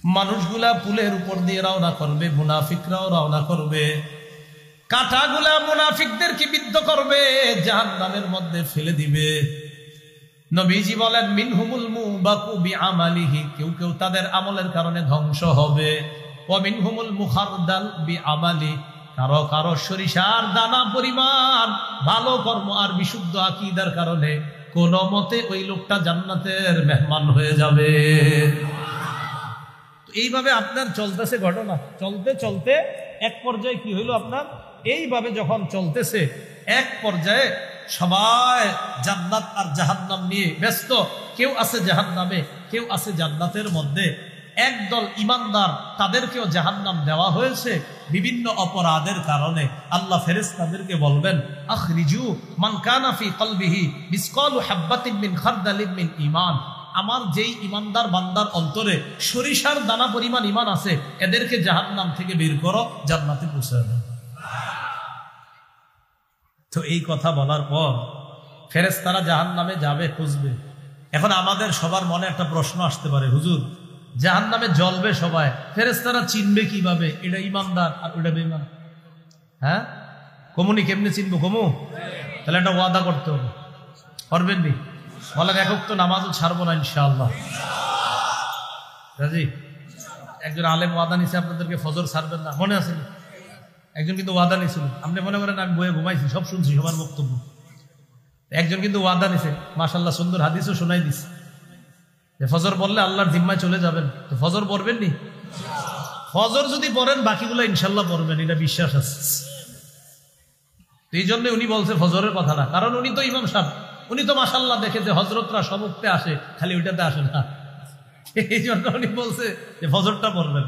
মানুষগুলা পুলের উপর দিয়ে রওনা করবে, মুনাফিকরাও রওনা করবে, কাঁটাগুলা মুনাফিকদেরকে বিদ্ধ করবে, জাহান্নামের মধ্যে ফেলে দিবে। নবীজি বলেন মিনহুমুল মুবাকু বিআমালিহি, কেউ কেউ তাদের আমলের কারণে ধ্বংস হবে। ওয়া মিনহুমুল মুখারদাল বিআমালি, কারো কারো সরিষার দানা পরিমাণ ভালো কর্ম আর বিশুদ্ধ আকীদার কারণে কোন মতে ওই লোকটা জান্নাতের মেহমান হয়ে যাবে। এইভাবে আপনার চলতেছে ঘটনা, চলতে চলতে এক পর্যায়ে কি হইল আপনার, এইভাবে যখন চলতেছে এক পর্যায়ে সবাই জান্নাত আর জাহান্নাম নিয়ে ব্যস্ত। কেউ আছে জাহান্নামে, কেউ আছে জান্নাতের মধ্যে। একদল ইমানদার, তাদেরকেও জাহান্নাম দেওয়া হয়েছে বিভিন্ন অপরাধের কারণে। আল্লাহ ফেরেশতাদেরকে বলবেন আখরিজু মান কানা ফি কলবিহি মিসকালু হাববাতিন মিন খারদালিন মিন ঈমান, আমার যেই ইমানদার বান্দার অন্তরে সরিষার দানা পরিমাণ ঈমান আছে, এদেরকে জাহান্নাম থেকে বের করো, জান্নাতে পৌঁছায় দাও। তো এই কথা বলার পর ফেরেশতারা জাহান্নামে যাবে, খুঁজবে। এখন আমাদের সবার মনে একটা প্রশ্ন আসতে পারে, হুজুর জাহান্নামে জ্বলবে সবাই, ফেরেশতারা চিনবে কিভাবে এটা ইমানদার আর ওটা বেঈমান? হ্যাঁ, কমুনি কেমনে চিনবো? কমু তাহলে একটা ওয়াদা করতে হবে, করবেন নি? বলেন একক তো নামাজও ছাড়বো না ইনশাআল্লাহ। রাজি? একজন আলেম ওয়াদা নিছে আপনাদেরকে ফজর ছাড়বেন না, মনে আছে? একজন কিন্তু ওয়াদা নিছিল, আপনি মনে করেন আমি বইয়ে ঘুমাইছি, সব শুনছি সবার বক্তব্য। একজন কিন্তু ওয়াদা নিছে, মাশাআল্লাহ সুন্দর হাদিসও শোনাই দিছে যে ফজর বললে আল্লাহর জিম্মায় চলে যাবেন। তো ফজর পড়বেন নি? ফজর যদি পড়েন বাকিগুলো ইনশাল্লাহ পড়বেন, এটা বিশ্বাস আছে। এই জন্য উনি বলছে ফজরের কথাটা, কারণ উনি তো ইমাম সাহেব, উনি তো মাশাআল্লাহ দেখে যে হজরতরা সবকতে আসে, খালি ওইটাতে আসে না। এই জন্য উনি বলছে যে ফজরটা পড়বেন।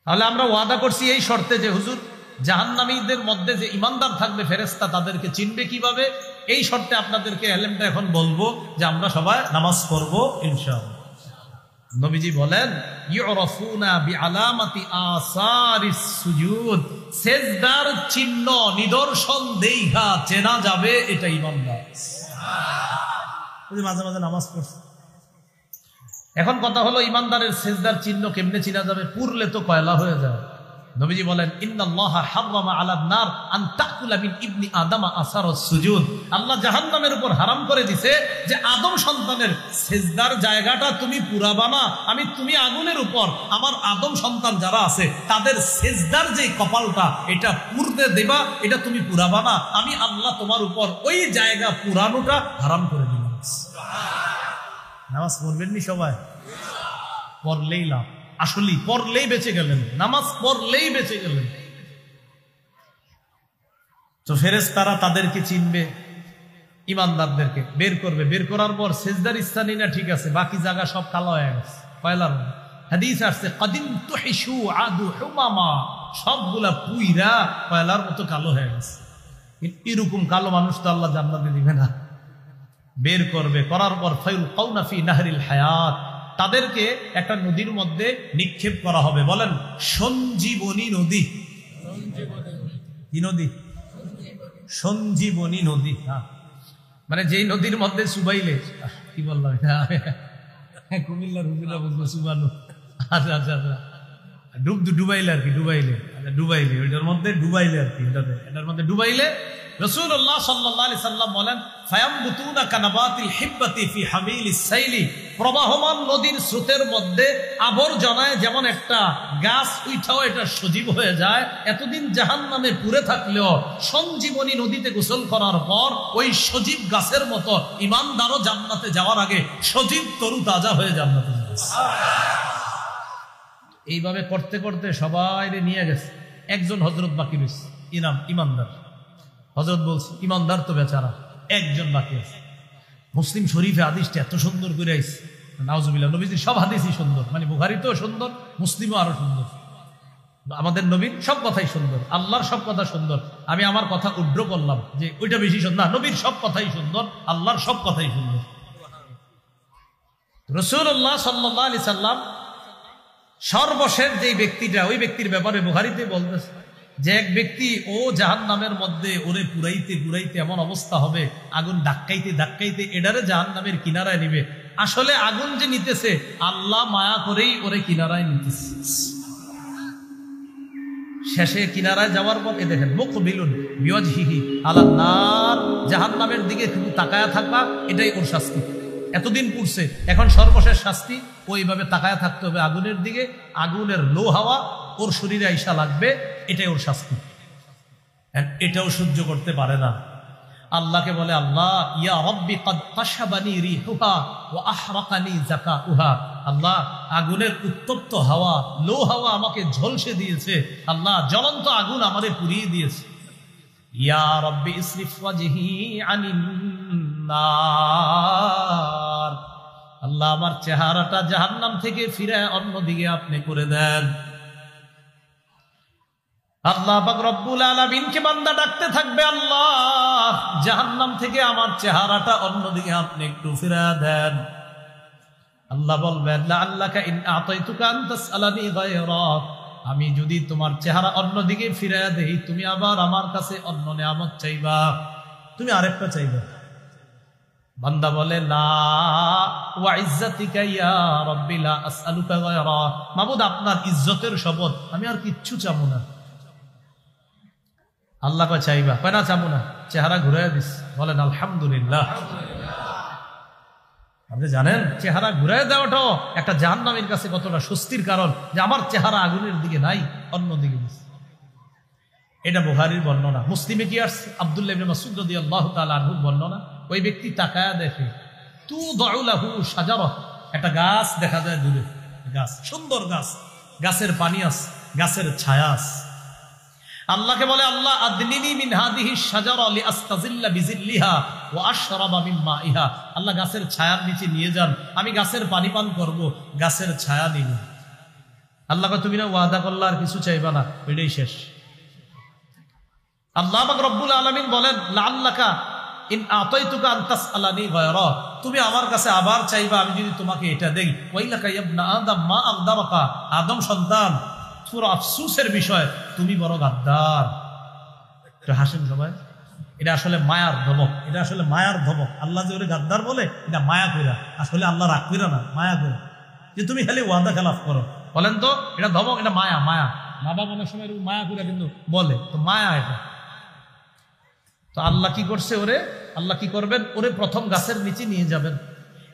তাহলে আমরা ওয়াদা করছি এই শর্তে যে হুজুর জাহান্নামীদের মধ্যে যে ইমানদার থাকবে ফেরেশতা, তাদেরকে চিনবে কিভাবে, এই শর্তে আপনাদেরকে এলেমটা এখন বলবো যে আমরা সবাই নামাজ পড়বো ইনশাআল্লাহ। নবীজি বলেন ইউরাফুনা বিআলামাতি আসারিস সুজুদ, সিজদার চিহ্ন নিদর্শন দেইখা চেনা যাবে এটা ইমানদার। মাঝে মাঝে নামাজ পড়ছে। এখন কথা হলো ইমানদারের সিজদার চিহ্ন কেমনে চিনা যাবে? পুরলে তো কয়লা হয়ে যায়। নবীজি বলেন ইন্নাল্লাহা হারামা আলান নার আন তাকুলা মিন ইবনি আদম আসারুস সুজুদ, আল্লাহ জাহান্নামের উপর হারাম করে দিয়েছে যে আদম সন্তানের সিজদার জায়গাটা তুমি পুরাবা না। তুমি আগুনের উপর আমার আদম সন্তান যারা আছে তাদের সিজদার যে কপালটা এটা পুরতে দেবা, এটা তুমি পুরাবা না। আমি আল্লাহ তোমার উপর ওই জায়গা পুরানোটা হারাম করে দিলাম। নামাজ পড়বেন নি সবাই? পড়লেই লাভ, আসলেই পড়লেই বেঁচে গেলেন, নামাজ পড়লেই বেঁচে গেলেন। তো ফেরেশতারা তাদেরকে চিনবে, ইমানদারদেরকে বের করবে। বের করার পর সিজদার স্থানে না ঠিক আছে, বাকি জায়গা সব কালো হয়ে গেছে, কয়লার মতো। হাদিস আসছে কাদিম তুহিশু আদু হুমামা, সবগুলা পুইরা কয়লার মতো কালো হয়ে গেছে। এরকম কালো মানুষ তো আল্লাহ জান্নাতে দিবে না। বের করবে, করার পর ফায়ুল কাউনা ফি নাহরিল হায়াত, তাদেরকে একটা নদীর মধ্যে নিক্ষেপ করা হবে। বলেন সঞ্জীবনী নদী। কি নদী? সঞ্জীবনী নদী। হ্যাঁ, মানে যেই নদীর মধ্যে সুবাইলে, কি বললাম কুমিল্লার হুজুরা বুঝবো সুবানু। আচ্ছা আচ্ছা আচ্ছা, ডুবাইলে আর কি, ডুবাইলে ওইটার মধ্যে ডুবাইলে আর কি, এটার মধ্যে ডুবাইলে রাসূলুল্লাহ সাল্লাল্লাহু আলাইহি সাল্লাম বলেন ফায়ামবুতুনা কানাবাতিল হিব্বাতি ফি হামিলিস সাইলি, প্রবাহমান নদীর স্রোতের মধ্যে আবর্জনায় যেমন একটা গাছ উঠাও এটা সজীব হয়ে যায়, এতদিন জাহান্নামে পুড়ে থাকলেও সঞ্জীবনী নদীতে গোসল করার পর ওই সজীব গাছের মতো ইমানদারও জান্নাতে যাওয়ার আগে সজীব তরু তাজা হয়ে জান্নাতে যাবে। এইভাবে করতে করতে সবাই নিয়ে গেছে, একজন হযরত বাকি রয়েছে, ইমানদার। হযরত বলছে ইমানদার তো বেচারা, একজন বাকি আছে। মুসলিম শরীফে হাদিসটা এত সুন্দর করে আইছে, নাউজুবিল্লাহ। নবীজির সব হাদিসই সুন্দর, মানে বুখারীতেও সুন্দর, মুসলিমও আরো সুন্দর। আমাদের নবীর সব কথাই সুন্দর, আল্লাহর সব কথা সুন্দর। আমি আমার কথা উড্র করলাম যে ওইটা বেশি সুন্দর না, নবীর সব কথাই সুন্দর, আল্লাহর সব কথাই সুন্দর। রাসূলুল্লাহ সাল্লাল্লাহু আলাইহি সাল্লাম সর্বশেষ যে ব্যক্তিটা, ওই ব্যক্তির ব্যাপারে বুখারীতে বলতেছে যে এক ব্যক্তি ও জাহান্নামের মধ্যে ওরে পুরাইতে পুরাইতে এমন অবস্থা হবে, আগুন ধাক্কাইতে ধাক্কাইতে এডারে জাহান্নামের কিনারায় নিবে, আসলে আগুন যে নিতেছে আল্লাহ মায়া করেই ওরে কিনারায় নিতেছে। শেষে কিনারায় যাওয়ার পর এ দেখেন মুকবিলুন বিওয়াজহিহি আলান নার, জাহান্নামের দিকে কিন্তু তাকায়া থাকবা, এটাই ওর শাস্তি। এতদিন পুড়ছে, এখন সর্বশেষ শাস্তি ওইভাবে তাকায়া থাকতে হবে আগুনের দিকে, আগুনের লো হাওয়া ওর শরীরে আইসা লাগবে, এটাই ওর শাস্তি। এটাও সহ্য করতে পারে না, আল্লাহকে বলে আল্লাহ ইয়া রব্বি ক্বাদ কাশাবানি রিহুহা ওয়া আহরাকানি যাকাউহা, আল্লাহ আগুনের উত্তপ্ত হাওয়া, লো হাওয়া আমাকে ঝলসে দিয়েছে, আল্লাহ জ্বলন্ত আগুন আমারে পুড়িয়ে দিয়েছে। ইয়া রব্বি ইসরিফ ওয়াজহি আনিন নার, আল্লাহ আমার চেহারাটা জাহান্নাম থেকে ফিরায় অন্যদিকে আপনি করে দেন। আল্লাহ পাক রব্বুল আলামিনকে বান্দা ডাকতে থাকবে, আল্লাহ জাহান্নাম থেকে আমার চেহারাটা অন্যদিকে আপনি একটু ফিরায় দেন। আল্লাহ বলবেন লাআল্লাকা ইন আতাইতুকা আন তাসআলানি গায়রা, আমি যদি তোমার চেহারা অন্যদিকে ফিরায় দেই তুমি আবার আমার কাছে অন্য নিয়ামত চাইবা, তুমি আরেকটা চাইবা। বান্দা বলে লা ওয়া ইজ্জাতিকা ইয়া রাব্বি লা আসআলুকা গায়রা, মাবুদ আপনার ইজ্জতের শপথ আমি আর কিচ্ছু চাবো না। আল্লাহ কয় চাইবা, কয় না চাবো না, চেহারা ঘুরাইয়া দিস। বলেন আলহামদুলিল্লাহ। আপনি জানেন চেহারা ঘুরাইয়া দেওয়াটাও একটা জাহান্নামীর কাছে কতটা স্বস্তির কারণ, যে আমার চেহারা আগুনের দিকে নাই, অন্যদিকে দিস। এটা বুখারীর বর্ণনা। মুসলিমে কি আসছে? আব্দুল্লাহ ইবনে মাসউদ রাদিয়াল্লাহু তাআলা আনহুর বর্ণনা। ওই ব্যক্তি তাকায়া দেখে তু দাউলাহু শাজারা, একটা গাছ দেখা যায় দূরে, গাছ, সুন্দর গাছ, গাছের পানি আছে, গাছের ছায়া আছে। আল্লাহকে বলে আল্লাহ আদনিনি মিন হাদিহি শাজারা লিআস্তাজিল্লা বিজিল্লিহা ওয়া আশরাবা মিন মাইহা, আল্লাহ গাছের ছায়ার নিচে নিয়ে যান, আমি গাছের পানি পান করব, গাছের ছায়া নিব। আল্লাহ কয় তুমি না ওয়াদা করলা আর কিছু চাইবা না, এটাই শেষ। আল্লাহ পাক রব্বুল আলামিন বলেন লাআল্লাকা ইন আতাইতুকা আন তাসআলানি গায়রা, তুমি আমার কাছে আবার চাইবা আমি যদি তোমাকে এটা দেই। ওয়াইলাকা ইয়া ইবনা আদম মা আগদারাকা, আদম সন্তান পুরো আফসোসের বিষয় তুমি বড় গাদ্দার। একটু হাসেন সবাই, এটা আসলে মায়ার ধমক, এটা আসলে মায়ার ধমক। আল্লাহ যে ওরে গাদ্দার বলে এটা মায়া কইরা, আসলে আল্লাহ রাগ কইরা না, মায়া কইরা, যে তুমি খালি ওয়াদা খেলাফ করো। বলেন তো এটা ধমক, এটা মায়া? মায়া মা বাবা অনেক সময় মায়া কইরা কিন্তু বলে, তো মায়া এটা। তো আল্লাহ কি করছে ওরে, আল্লাহ কি করবেন, ওরে প্রথম গাছের নিচে নিয়ে যাবেন।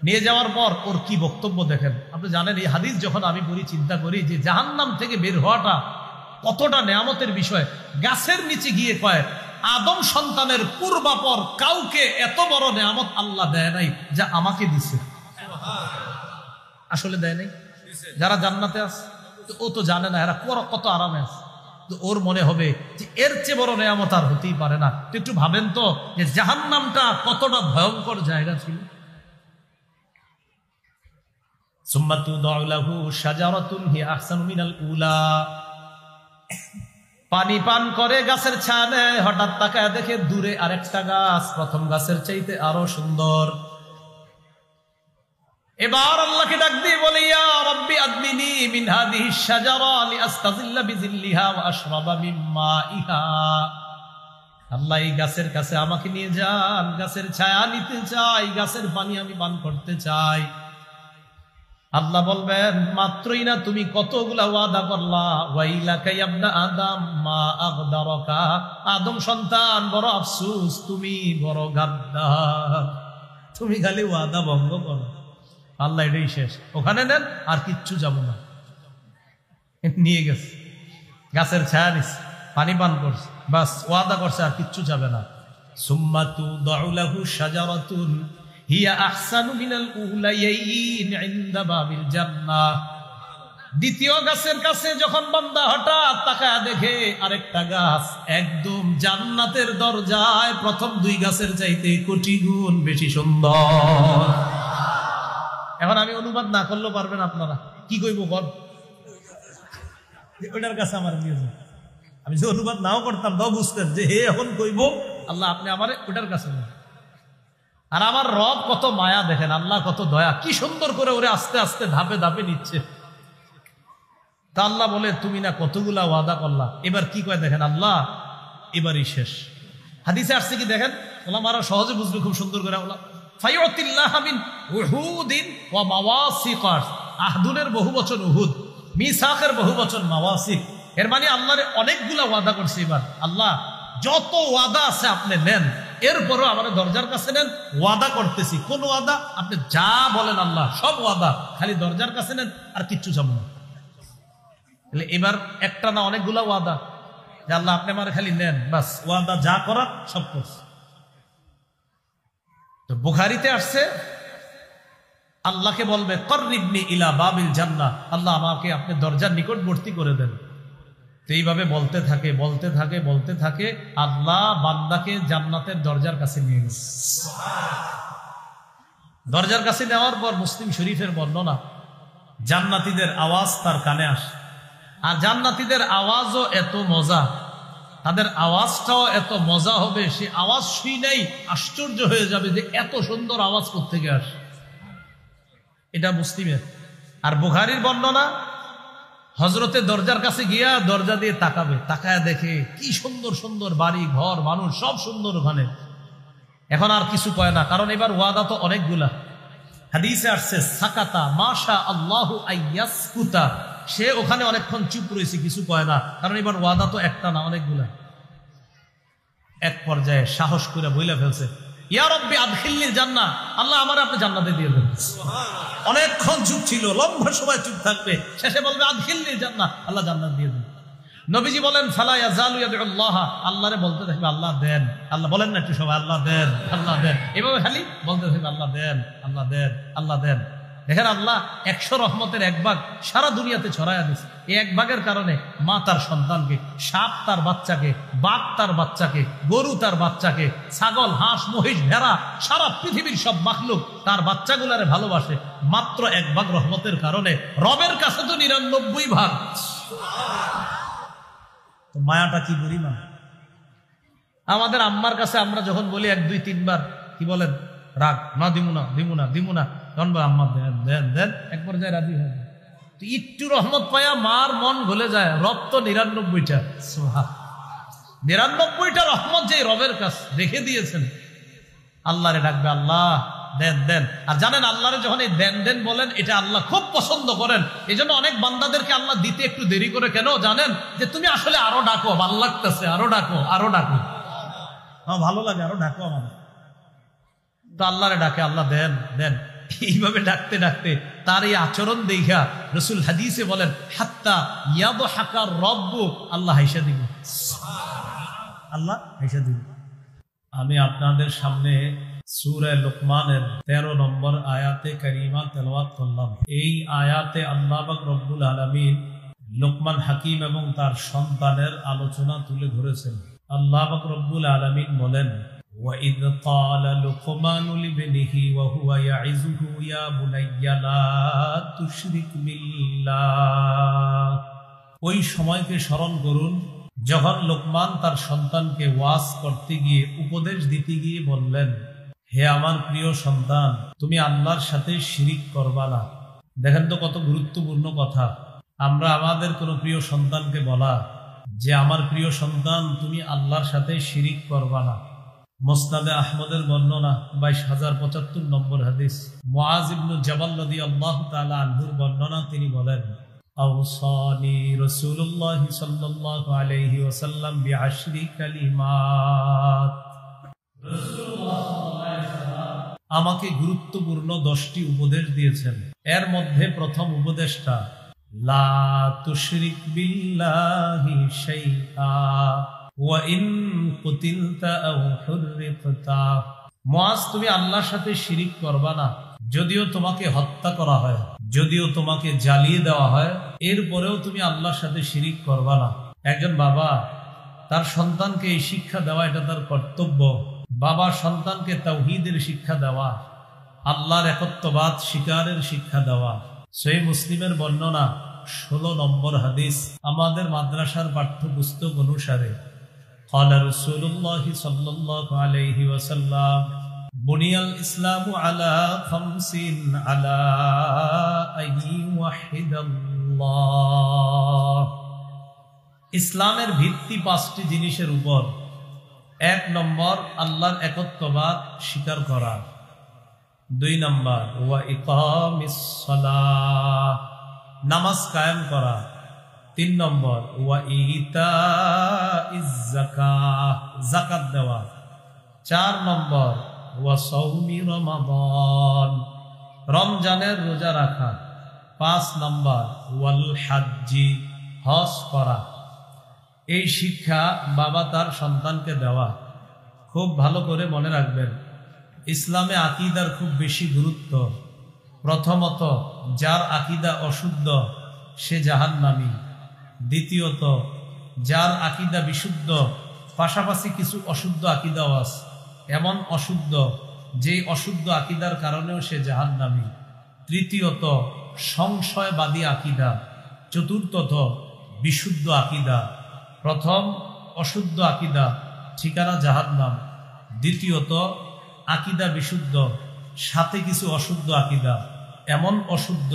নিয়ে যাওয়ার পর ওর কি বক্তব্য দেখেন। আপনি জানেন এই হাদিস যখন আমি পড়ি চিন্তা করি যে জাহান্নাম থেকে বের হওয়াটা কতটা নেয়ামতের বিষয়। গাছের নিচে গিয়ে কয় আদম সন্তানের পূর্বাপর কাউকে এত বড় নেয়ামত আল্লাহ দেয় নাই যা আমাকে দিছে। আসলে দেয় নাই? যারা জান্নাতে আছে ও তো জানে না এরা কত আরামে আছে, তো ওর মনে হবে যে এর চেয়ে বড় নেয়ামত আর হতেই পারে না। তো একটু ভাবেন তো যে জাহান্নামটা কতটা ভয়ঙ্কর জায়গা ছিল। পানি পান করে গাছের ছায়া নেয়, হঠাৎ তাকায় দেখে দূরে আরেকটা গাছ, প্রথম গাছের চাইতে আরো সুন্দর। এবার আল্লাহকে ডাক দিয়ে বলে ইয়া রাব্বি আদনিনি মিন হাদিহি শাজারা লিআস্তাজিল্লা বিজিল্লিহা ওয়া আশরাবা মিন মাইহা, আল্লাহ এই গাছের কাছে আমাকে নিয়ে যান, গাছের ছায়া নিতে চাই, গাছের পানি আমি পান করতে চাই। আল্লাহ বলবেন মাত্রই না তুমি কতগুলা ওয়াদা করলা, ওয়াইলাকা ইয়া ইবনা আদম মা আগদারাকা, আদম সন্তান বড় আফসোস, তুমি বড় গাদ্দার, তুমি খালি ওয়াদা ভঙ্গ করো। আল্লাহ এটাই শেষ, ওখানে নেন আর কিচ্ছু যাব না। নিয়ে গেছে গাছের ছায়া নিছে, পানি পান করছে, বাস ওয়াদা করছে আর কিচ্ছু যাবে না। সুম্মা তুদাউ লাহু শাজারাতুন হিয়া আহসানু মিনাল উলাইয়িন ইনদা বাবিল জান্নাহ, দ্বিতীয় গাছের কাছে যখন বান্দা হঠাৎ তাকায় দেখে আরেকটা গাছ একদম জান্নাতের দরজায়, প্রথম দুই গাছের চাইতে কোটি গুণ বেশি সুন্দর। এখন আমি অনুবাদ না করলেও পারবেন আপনারা, কি কইব বল, ওইটার কাছে আমার নিয়ে যান। আমি যে অনুবাদ নাও করতাম তাও বুঝতেন যে হে এখন কইব আল্লাহ আপনি আমার ওইটার কাছে নেন। আর আমার রব কত মায়া দেখেন, আল্লাহ কত দয়া, কি সুন্দর করে ওরে আস্তে আস্তে ধাপে ধাপে নিচ্ছে। তা আল্লাহ বলে তুমি না কতগুলা ওয়াদা করলা, এবার কি কয় দেখেন আল্লাহ এবারই শেষ। হাদিসে আসছে কি দেখেন, ওলামারা সহজে বুঝবে খুব সুন্দর করে। ফায়ুতিল্লাহ মিন উহুদিন ওয়া মাওয়াসিক, আহদুনের বহুবচন উহুদ, মিসাকের বহুবচন মাওয়াসিক। এর মানে আল্লাহরে অনেকগুলা ওয়াদা করছে। এবার আল্লাহ যত ওয়াদা আছে আপনি নেন, এরপরও আমাদের দরজার কাছে নেন, ওয়াদা করতেছি। কোন ওয়াদা? আপনি যা বলেন আল্লাহ সব ওয়াদা, খালি দরজার কাছে নেন, আর কিচ্ছু চাবো না। এবার একটা না অনেকগুলা ওয়াদা, যে আল্লাহ আপনি আমার খালি নেন, বাস ওয়াদা যা করার সব করছে। তো বুখারীতে আসছে আল্লাহকে বলবে কর্রিবনি ইলা বাবিল জান্নাহ, আল্লাহ আমাকে আপনি দরজার নিকটবর্তী করে দেন। তো এইভাবে বলতে থাকে বলতে থাকে বলতে থাকে, আল্লাহ বান্দাকে জান্নাতের দরজার কাছে নিয়ে গেছে। দরজার কাছে নেওয়ার পর মুসলিম শরীফের বর্ণনা, জান্নাতীদের আওয়াজ তার কানে আসে। আর জান্নাতীদের আওয়াজও এত মজা, তাদের আওয়াজটাও এত মজা হবে, সে আওয়াজ শুনেই আশ্চর্য হয়ে যাবে যে এত সুন্দর আওয়াজ কোত্থেকে আসে। এটা মুসলিমের। আর বুখারীর বর্ণনা, হজরতে দরজার কাছে গিয়া দরজা দিয়ে তাকাবে, তাকায় দেখে কি সুন্দর সুন্দর বাড়ি ঘর মানুষ সব সুন্দর ওখানে। এখন আর কিছু কয় না, কারণ এবার ওয়াদা তো অনেকগুলা। হাদিসে আসছে সাকাতা মাশা আল্লাহু আইয়াসকুতা, সে ওখানে অনেকক্ষণ চুপ রয়েছে, কিছু কয় না, কারণ এবার ওয়াদা তো একটা না অনেকগুলা। এক পর্যায়ে সাহস করে বইলা ফেলছে, ইয়া রব্বি আদখিলনিল জান্নাহ, আল্লাহ আমার আপনি জান্নাতে দিয়ে দেন। অনেকক্ষণ চুপ ছিল, লম্বা সময় চুপ থাকবে, শেষে বলবে আদখিলনিল জান্নাহ, আল্লাহ জান্নাত দিয়ে দেন। নবীজি বলেন ফালা ইয়াজালু ইয়াদউল্লাহ, আল্লাহরে বলতে থাকবে আল্লাহ দেন, আল্লাহ বলেন না একটু সবাই আল্লাহ দেন আল্লাহ দেন, এভাবে খালি বলতে থাকবে আল্লাহ দেন আল্লাহ দেন আল্লাহ দেন। দেখেন আল্লাহ 100 রহমতের এক ভাগ সারা দুনিয়াতে ছড়াইয়া দিচ্ছে। এই এক ভাগের কারণে মা তার সন্তানকে, সাপ তার বাচ্চাকে, বাঘ তার বাচ্চাকে, গরু তার বাচ্চাকে, ছাগল হাঁস মহিষ ভেড়া সারা পৃথিবীর সব মাখলুক তার বাচ্চাগুলারে ভালোবাসে। মাত্র এক ভাগ রহমতের কারণে রবের কাছে তো 99 ভাগ। তো মায়াটা কি পরিমাণ। আমাদের আম্মার কাছে আমরা যখন বলি 1 2 3 বার, কি বলেন? রাগ, না দিমুনা দিমুনা দিমুনা, তখন আম্মা দেন দেন দেন, এক পর্যায়ে রাজি হয়। তো একটু রহমত পায়া মার মন গলে যায়, রব তো 99টা। 99টা রহমত যে রবের কাছে রেখে দিয়েছেন, আল্লাহরে ডাকবে আল্লাহ দেন দেন। আর জানেন আল্লাহরে যখন এই দেন দেন বলেন, এটা আল্লাহ খুব পছন্দ করেন। এই জন্য অনেক বান্দাদেরকে আল্লাহ দিতে একটু দেরি করে, কেন জানেন? যে তুমি আসলে আরো ডাকো, ভালো লাগতেছে, আরো ডাকো আরো ডাকো, ভালো লাগে, আরো ডাকো আমার। তো আল্লাহরে ডাকে আল্লাহ দেন দেন, এইভাবে ডাকতে ডাকতে তার এই আচরণ দেখা রাসূল হাদিসে বলেন হাত্তা ইয়াদহাকা রব্বু, আল্লাহ হাসা দিবে, আল্লাহ হাসা দিবে। আমি আপনাদের সামনে সূরা লোকমানের 13 নম্বর আয়াতে কারিমা তেলাওয়াত করলাম। এই আয়াতে আল্লাহ পাক রব্বুল আলামিন লোকমান হাকিম এবং তার সন্তানের আলোচনা তুলে ধরেছেন। আল্লাহ পাক রব্বুল আলামিন বলেন, وَإِذْ قَالَ لُقْمَانُ لِابْنِهِ وَهُوَ يَعِظُهُ يَا بُنَيَّ لَا تُشْرِكْ بِاللَّهِ। ওই সময়কে স্মরণ করুন যখন লোকমান তার সন্তানকে ওয়াজ করতে গিয়ে, উপদেশ দিতে গিয়ে বললেন, হে আমার প্রিয় সন্তান, তুমি আল্লাহর সাথে শিরিক করবা না। দেখেন তো কত গুরুত্বপূর্ণ কথা। আমরা আমাদের কোনো প্রিয় সন্তানকে বলা যে আমার প্রিয় সন্তান তুমি আল্লাহর সাথে শিরিক করবা না। মুসনাদে আহমদের বর্ণনা 22075 নম্বর হাদিস, মুআজ ইবনে জাবাল রাদিয়াল্লাহু তাআলা আনহুর বর্ণনা, তিনি বলেন, আওসানি রাসূলুল্লাহ সাল্লাল্লাহু আলাইহি ওয়াসাল্লাম বিআশরি কালিমাত, রাসূলুল্লাহ সাল্লাল্লাহু আলাইহি ওয়াসাল্লাম আমাকে গুরুত্বপূর্ণ 10টি উপদেশ দিয়েছেন। এর মধ্যে প্রথম উপদেশটা লা তুশরিক বিল্লাহি শাইআ ওয়া ইন কুতিলতা আও হুররিকতা। মুআজ, তুমি আল্লাহর সাথে শিরিক করবা না, যদিও তোমাকে হত্যা করা হয়, যদিও তোমাকে জ্বালিয়ে দেওয়া হয়, এরপরেও তুমি আল্লাহর সাথে শিরিক করবা না। একজন বাবা তার সন্তানকে এই শিক্ষা দেওয়া, এটা তার কর্তব্য। বাবা সন্তানকে তাওহীদের শিক্ষা দেওয়া, আল্লাহর একত্ববাদ স্বীকারের শিক্ষা দেওয়া। সহিহ মুসলিমের বর্ণনা 16 নম্বর হাদিস, আমাদের মাদ্রাসার পাঠ্যপুস্তক অনুসারে قال رسول الله صلى الله عليه وسلم بني الإسلام على 5 على أن يوحد الله। ইসলামের ভিত্তি 5টি জিনিসের উপর। 1 নম্বর আল্লাহর একত্ববাদ স্বীকার করা। 2 নম্বর ওয়া ইকামিস সালাহ, নামাজ কায়েম করা। 3 নম্বর ওয়া ইতাইজ যাকাত, যাকাত দেওয়া। 4 নম্বর ওয়া সাওমি রমাদান, রমজানের রোজা রাখা। 5 নম্বর ওয়াল হাজ্জি, হজ করা। এই শিক্ষা বাবা তার সন্তানকে দেওয়া। খুব ভালো করে মনে রাখবেন, ইসলামে আকীদার খুব বেশি গুরুত্ব। প্রথমত, যার আকীদা অশুদ্ধ সে জাহান্নামী। দ্বিতীয়ত, যার আকীদা বিশুদ্ধ, পাশাপাশি কিছু অশুদ্ধ আকীদাও আছে, এমন অশুদ্ধ যেই অশুদ্ধ আকীদার কারণেও সে জাহান্নামী। তৃতীয়ত, সংশয়বাদী আকীদা। চতুর্থত, বিশুদ্ধ আকীদা। প্রথম অশুদ্ধ আকীদা, ঠিকানা জাহান্নাম। দ্বিতীয়ত, আকীদা বিশুদ্ধ, সাথে কিছু অশুদ্ধ আকীদা, এমন অশুদ্ধ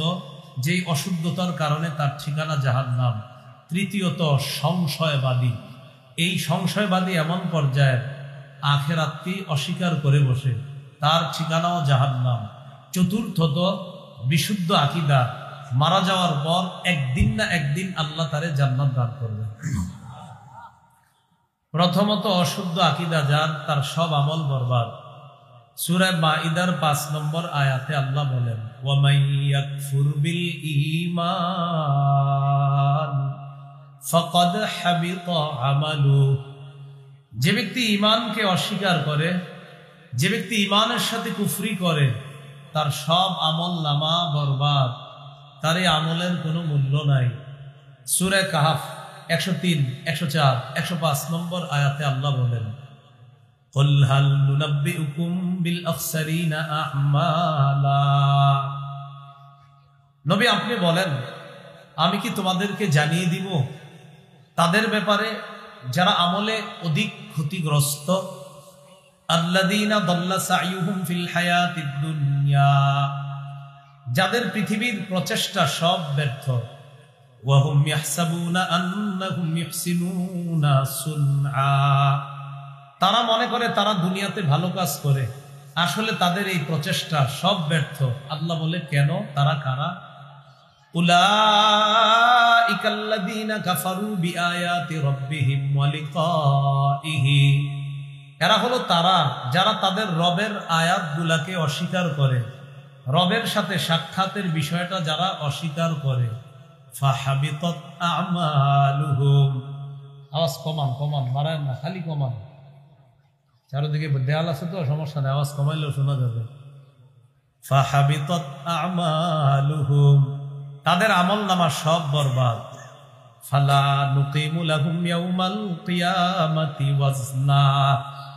যেই অশুদ্ধতার কারণে তার ঠিকানা জাহান্নাম। তৃতীয়ত, সংশয়বাদী। এই সংশয়বাদী এমন পর্যায়ের, আখিরাতকে অস্বীকার করে বসে, তার ঠিকানাও জাহান্নাম। চতুর্থত, বিশুদ্ধ আকীদা, মারা যাওয়ার পর একদিন না একদিন আল্লাহ তারে জান্নাত দান করবেন। প্রথমত, অশুদ্ধ আকীদা যার, তার সব আমল বরবাদ। সূরা মাইদার 5 নম্বর আয়াতে আল্লাহ বলেন, ওয়া মান ইয়াকফুর বিল ঈমান ফাকাদ হাবিতা আমালু, যে ব্যক্তি ঈমানকে অস্বীকার করে, যে ব্যক্তি ঈমানের সাথে কুফরি করে, তার সব আমল নামা বরবাদ, তার এই আমলের কোনো মূল্য নাই। সূরা কাহফ 103, 104, 105 নম্বর আয়াতে আল্লাহ বলেন, কুল হাল নুনাব্বিউকুম বিল আখসারিনা আ'মালা, নবী আপনি বলেন, আমি কি তোমাদেরকে জানিয়ে দিব তাদের ব্যাপারে যারা আমলে অধিক ক্ষতিগ্রস্ত। আল্লাযীনা দাল্লা সাইয়ুহুম ফিল হায়াতিদ দুনিয়া, যাদের পৃথিবীর প্রচেষ্টা সব ব্যর্থ। ওয়া হুম ইয়াহসাবুনা আন্নাহুম ইহসিনুনা সুনআ, তারা মনে করে তারা দুনিয়াতে ভালো কাজ করে, আসলে তাদের এই প্রচেষ্টা সব ব্যর্থ। আল্লাহ বলে, কেন? তারা কারা? উলাইকাল্লাযীনা কাফারু বিআয়াতি রাব্বিহিম ওয়া লিকাইহি, এরা হলো তারা যারা তাদের রবের আয়াতগুলাকে অস্বীকার করে, রবের সাথে সাক্ষাতের বিষয়টা যারা অস্বীকার করে। ফাহাবিতাত আমালুহুম, আওয়াজ কমান, কমান, মারায় না, খালি কমান। চারদিকে দেয়াল আছে তো, সমস্যা নেই, আওয়াজ কমাইলেও শোনা যাবে। ফাহাবিতাত আমালুহুম, তাদের আমল নামা সব বরবাদ। ফালা নুকিমু লাহুম ইয়াউমাল কিয়ামাতি ওয়াজনা,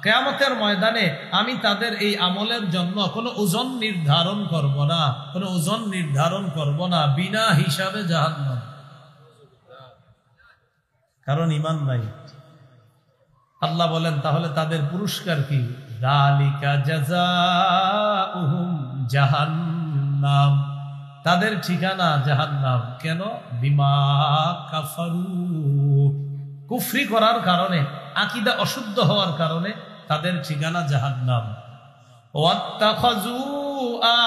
কিয়ামতের ময়দানে আমি তাদের এই আমলের জন্য কোনো ওজন নির্ধারণ করব না, কোনো ওজন নির্ধারণ করব না, বিনা হিসাবে জাহান্নাম। কারণ ঈমান নাই। আল্লাহ বলেন, তাহলে তাদের পুরস্কার কি? যালিকা জাযাউহুম জাহান্নাম, তাদের ঠিকানা জাহান্নাম। কেন? বিমা কাফারু, কুফরি করার কারণে, আকীদা অশুদ্ধ হওয়ার কারণে তাদের ঠিকানা জাহান্নাম। ওয়াত্তাখাযু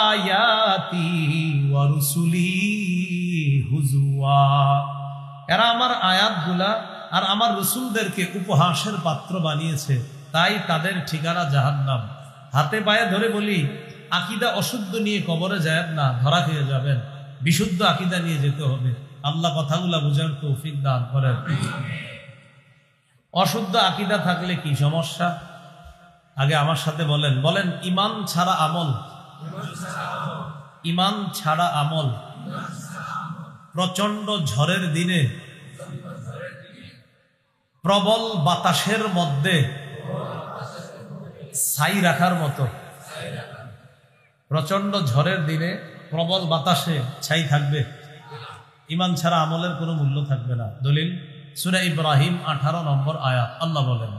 আয়াতি ওয়া রুসুলি হুজুয়া, এরা আমার আয়াতগুলা আর আমার রসুলদেরকে উপহাসের পাত্র বানিয়েছে, তাই তাদের ঠিকানা জাহান্নাম। হাতে পায়ে ধরে বলি, আকীদা অশুদ্ধ নিয়ে কবরে যাবেন না, ধরা খেয়ে যাবেন। বিশুদ্ধ আকীদা নিয়ে যেতে হবে। আল্লাহ কথাগুলা বুঝার তৌফিক দান করেন। অশুদ্ধ আকীদা থাকলে কি সমস্যা? আগে আমার সাথে বলেন, বলেন, ঈমান ছাড়া আমল, ঈমান ছাড়া আমল। প্রচন্ড ঝড়ের দিনে, প্রবল বাতাসের মধ্যে ছাই রাখার মতো। প্রচন্ড ঝড়ের দিনে প্রবল বাতাসে ছাই থাকবে, ঈমান ছাড়া আমলের কোনো মূল্য থাকবে না। দলিল সূরা ইব্রাহিম 18 নম্বর আয়াত, আল্লাহ বলেন,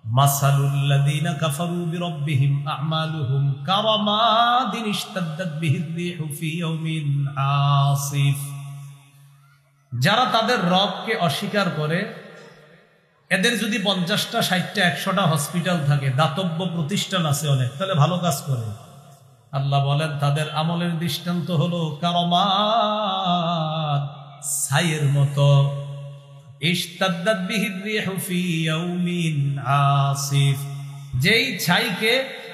মাসালুল্লাযীনা কাফারু বিরাব্বিহিম আ'মালুহুম কারামাদিন ইশতাদ্দাত বিহির রিহু ফি ইয়াউমিন আসিফ, যারা তাদের রবকে অস্বীকার করে, এদের যদি 50টা, 60টা, 100টা হসপিটাল থাকে, দাতব্য প্রতিষ্ঠান আছে অনেক, তাহলে ভালো কাজ করে। আল্লাহ বলেন তাদের আমলের দৃষ্টান্ত হলো কারামাত, ছাইয়ের মতো। ইশতাদ্দাত বিহির রিহু ফি ইয়াউমিন আসিফ, যেই ছাইকে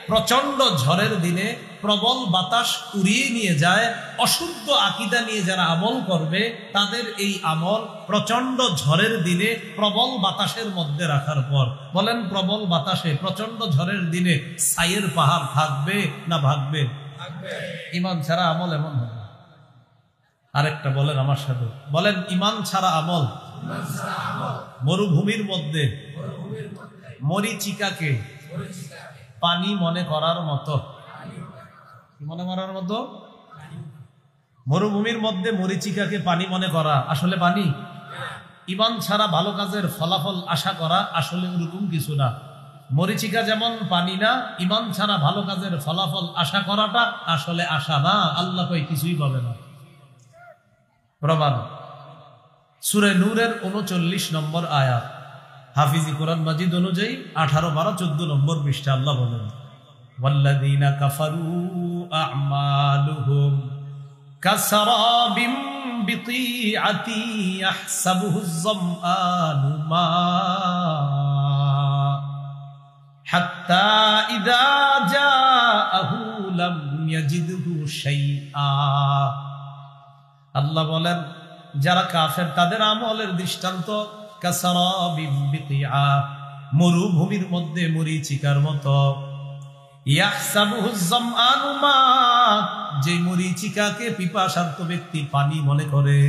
প্রচন্ড ঝড়ের দিনে প্রবল বাতাস উড়িয়ে নিয়ে যায়। অশুদ্ধ আকীদা নিয়ে যারা আমল করবে তাদের এই আমল প্রচন্ড ঝড়ের দিনে প্রবল বাতাসের মধ্যে রাখার পর, বলেন প্রবল বাতাসে প্রচন্ড ঝড়ের দিনে ছাইয়ের পাহাড় থাকবে না ভাগবে? ঈমান ছাড়া আমল এমন হবে। আরেকটা বলেন আমার সাথে, বলেন ঈমান ছাড়া আমল মরুভূমির মধ্যে মরিচিকাকে পানি মনে করার মতো। মনে করার মতো? মরুভূমির মধ্যে মরিচিকাকে পানি মনে করা আসলে পানি? ঈমান ছাড়া ভালো কাজের ফলাফল আশা করা আসলে ওরকম কিছু না। মরিচিকা যেমন পানি না, ঈমান ছাড়া ভালো কাজের ফলাফল আশা করাটা আসলে আশা না। আল্লাহ কই কিছুই পাবে না। প্রমাণ সূরা নূরের 39 নম্বর আয়াত, হাফিজি কোরআন মাজিদ অনুযায়ী 18, 12, 14 নম্বর পৃষ্ঠা। আল্লাহ বলেন ওয়াল্লাযীনা কাফারু আ'মালুহুম কাসারাবিম বিকিআতি ইয়াহসাবুহুজ যামআনু মা হাত্তা ইযা জাআহু লাম ইয়াজিদহু শাইআ। আল্লাহ বলেন যারা কাফের তাদের আমলের দৃষ্টান্ত কাসারাবিম বিকিআ, মরুভূমির মধ্যে মরিচিকার মতো। ইয়াহসাবুহুজ যামআনু মা, যে মরিচিকাকে পিপাসার্ত ব্যক্তি পানি মনে করে।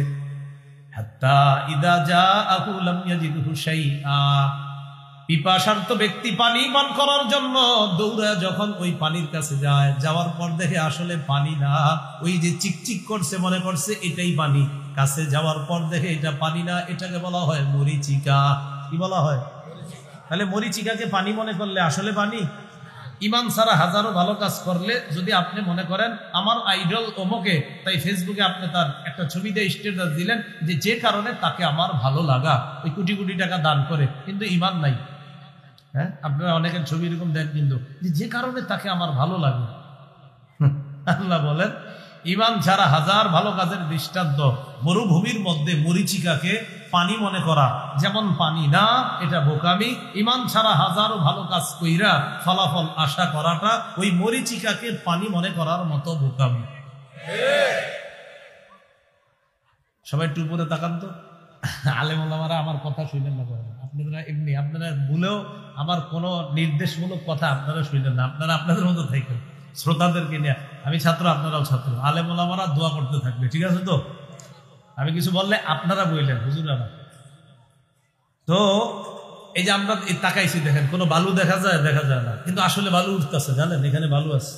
হাত্তা ইযা জাআহু লাম ইয়াজিদহু শাইআ, পিপাসার্ত ব্যক্তি পানি পান করার জন্য দৌড়ে যখন ওই পানির কাছে যায়, যাওয়ার পর দেখে আসলে পানি না, ওই যে চিকচিক করছে মনে করছে এটাই পানি। কাছে যাওয়ার পর দেখে এটা পানি না, এটাকে বলা হয় মরিচিকা। কি বলা হয়? তাহলে মরিচিকাকে পানি মনে করলে আসলে পানি? ঈমান ছাড়া হাজারো ভালো কাজ করলে যদি আপনি মনে করেন আমার আইডল অমুকে, তাই ফেসবুকে আপনি তার একটা ছবি দিয়ে স্ট্যাটাস দিলেন যে কারণে তাকে আমার ভালো লাগা, ওই কোটি কোটি টাকা দান করে, কিন্তু ঈমান নাই। হ্যাঁ, আপনারা অনেকের ছবি এরকম দেন, কিন্তু যে কারণে তাকে আমার ভালো লাগে। আল্লাহ বলেন ঈমান ছাড়া হাজার ভালো কাজের দৃষ্টান্ত মরুভূমির মধ্যে মরিচিকাকে পানি মনে করা যেমন পানি না, এটা বোকামি। ঈমান ছাড়া হাজারো ভালো কাজ কইরা ফলাফল আশা করাটা ওই মরিচিকাকে পানি মনে করার মতো বোকামি। সবাই একটু উপরে তাকান তো। আলেম ওলামারা আমার কথা শুনেন না, আপনারা এমনি আপনারা ভুলেও আমার কোনো নির্দেশমূলক কথা আপনারা শুনেন না। আপনারা আপনাদের মতো থাকেন, শ্রোতাদেরকে নিয়ে। আমি ছাত্র, আপনারাও ছাত্র। আলেম ওলামারা দোয়া করতে থাকবে, ঠিক আছে তো? আমি কিছু বললে আপনারা বললেন, হুজুরা না। তো এই যে আমরা তাকাইছি, দেখেন কোনো বালু দেখা যায়? দেখা যায় না, কিন্তু আসলে বালু উঠতেছে, জানেন এখানে বালু আছে।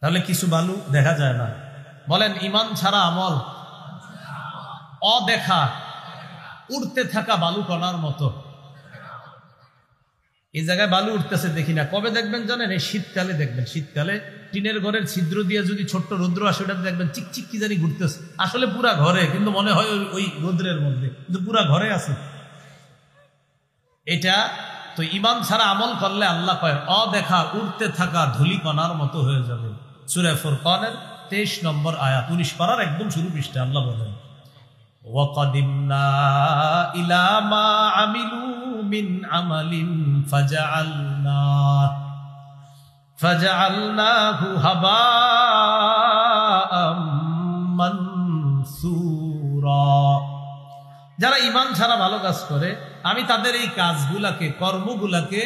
তাহলে কিছু বালু দেখা যায় না। বলেন ঈমান ছাড়া আমল অদেখা উড়তে থাকা বালু কণার মতো। এই জায়গায় বালু উঠতেছে দেখি না, কবে দেখবেন জানেন? এই শীতকালে দেখবেন। শীতকালে টিনের ঘরের ছিদ্র দিয়ে যদি ছোট্ট রৌদ্র আসে, ওটা দেখবেন চিকচিক কি জানি ঘুরতেছে। আসলে পুরা ঘরে, কিন্তু মনে হয় ওই রৌদ্রের মধ্যে, কিন্তু পুরা ঘরে আছে। এটা তো ঈমান ছাড়া আমল করলে আল্লাহ কয় অদেখা উড়তে থাকা ধূলিকণার মতো হয়ে যাবে। সূরা ফুরকানের 23 নম্বর আয়াত, 19 পারার একদম শুরু পৃষ্ঠা। আল্লাহ বলেন ওয়াকাদিমনা ইলা মা আমিলু মিন আমালিন ফাজআলনাহু হাবাআম মানসুরা। যারা ঈমান ছাড়া ভালো কাজ করে, আমি তাদের এই কাজগুলাকে, কর্মগুলাকে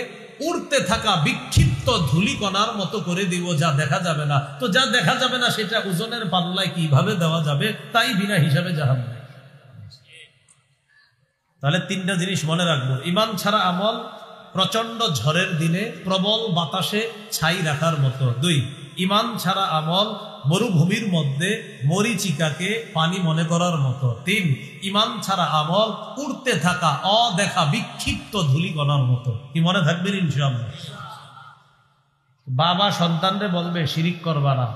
উড়তে থাকা বিক্ষিপ্ত ধূলিকণার মতো করে দিব, যা দেখা যাবে না। তো যা দেখা যাবে না সেটা ওজনের পাল্লায় কিভাবে দেওয়া যাবে? তাই বিনা হিসাবে জাহান্নাম। তাহলে তিনটা জিনিস মনে রাখবো। ঈমান ছাড়া আমল প্রচন্ড ঝড়ের দিনে প্রবল বাতাসে ছাই রাখার মতো। 2, ঈমান ছাড়া আমল মরুভূমির মধ্যে মরিচিকাকে পানি মনে করার মতো। 3, ঈমান ছাড়া আমল উড়তে থাকা অদেখা বিক্ষিপ্ত ধূলিকণার মতো। কি মনে থাকবেন ইনশাআল্লাহ? বাবা সন্তানরে বলবে শিরিক করবা না,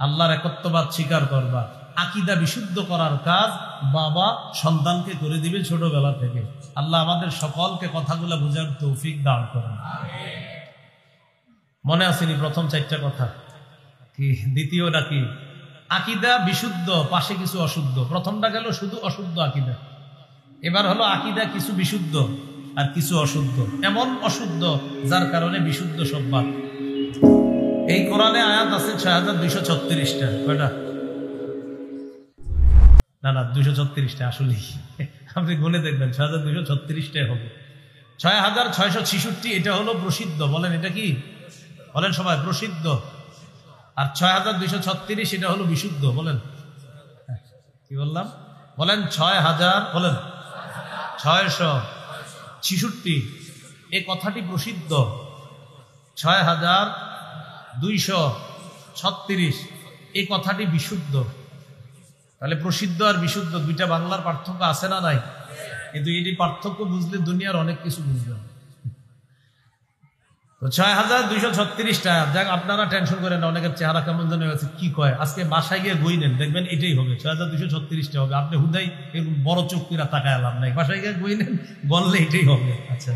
আল্লাহর একত্ববাদ স্বীকার করবা। আকীদা বিশুদ্ধ করার কাজ বাবা সন্তানকে করে দিবে ছোটবেলা থেকে। আল্লাহ আমাদের সকলকে কথাগুলো বুঝার তৌফিক দান করেন। মনে আসেনি প্রথম 4টা কথা? কি দ্বিতীয়টা কি? আকীদা বিশুদ্ধ, পাশে কিছু অশুদ্ধ। প্রথমটা গেল শুধু অশুদ্ধ আকীদা, এবার হলো আকীদা কিছু বিশুদ্ধ আর কিছু অশুদ্ধ, এমন অশুদ্ধ যার কারণে বিশুদ্ধ সব বাদ। এই কোরআনে আয়াত আছে ৬,২৩৬টা। কয়টা? না ২৩৬টা, আসলে আপনি গুনে দেখবেন ৬,২৩৬টাই হবে। ৬,৬৬৬ এটা হলো প্রসিদ্ধ। বলেন এটা কি? বলেন সবাই, প্রসিদ্ধ। আর ৬,২৩৬ এটা হলো বিশুদ্ধ। বলেন কি বললাম? বলেন ৬,০০০, বলেন ৬৬৬ এই কথাটি প্রসিদ্ধ। ৬,২৩৬ এই কথাটি বিশুদ্ধ। তাহলে প্রসিদ্ধ আর বিশুদ্ধ দুইটা বাংলার পার্থক্য আছে না নাই? কিন্তু এটি পার্থক্য বুঝলে দুনিয়ার অনেক কিছু বুঝবেন। তো ৬,২৩৬টা। যাক, আপনারা টেনশন করেন না, অনেকের চেহারা কেমন যেন হয়েছে, কি কয়। আজকে বাসায় গিয়ে গই নেন, দেখবেন এটাই হবে, ৬,২৩৬টা হবে। আপনি হুদাই এরকম বড় চোখ কিনা তাকায় লাভ নাই, বাসায় গিয়ে গই নেন, বললে এটাই হবে। আচ্ছা,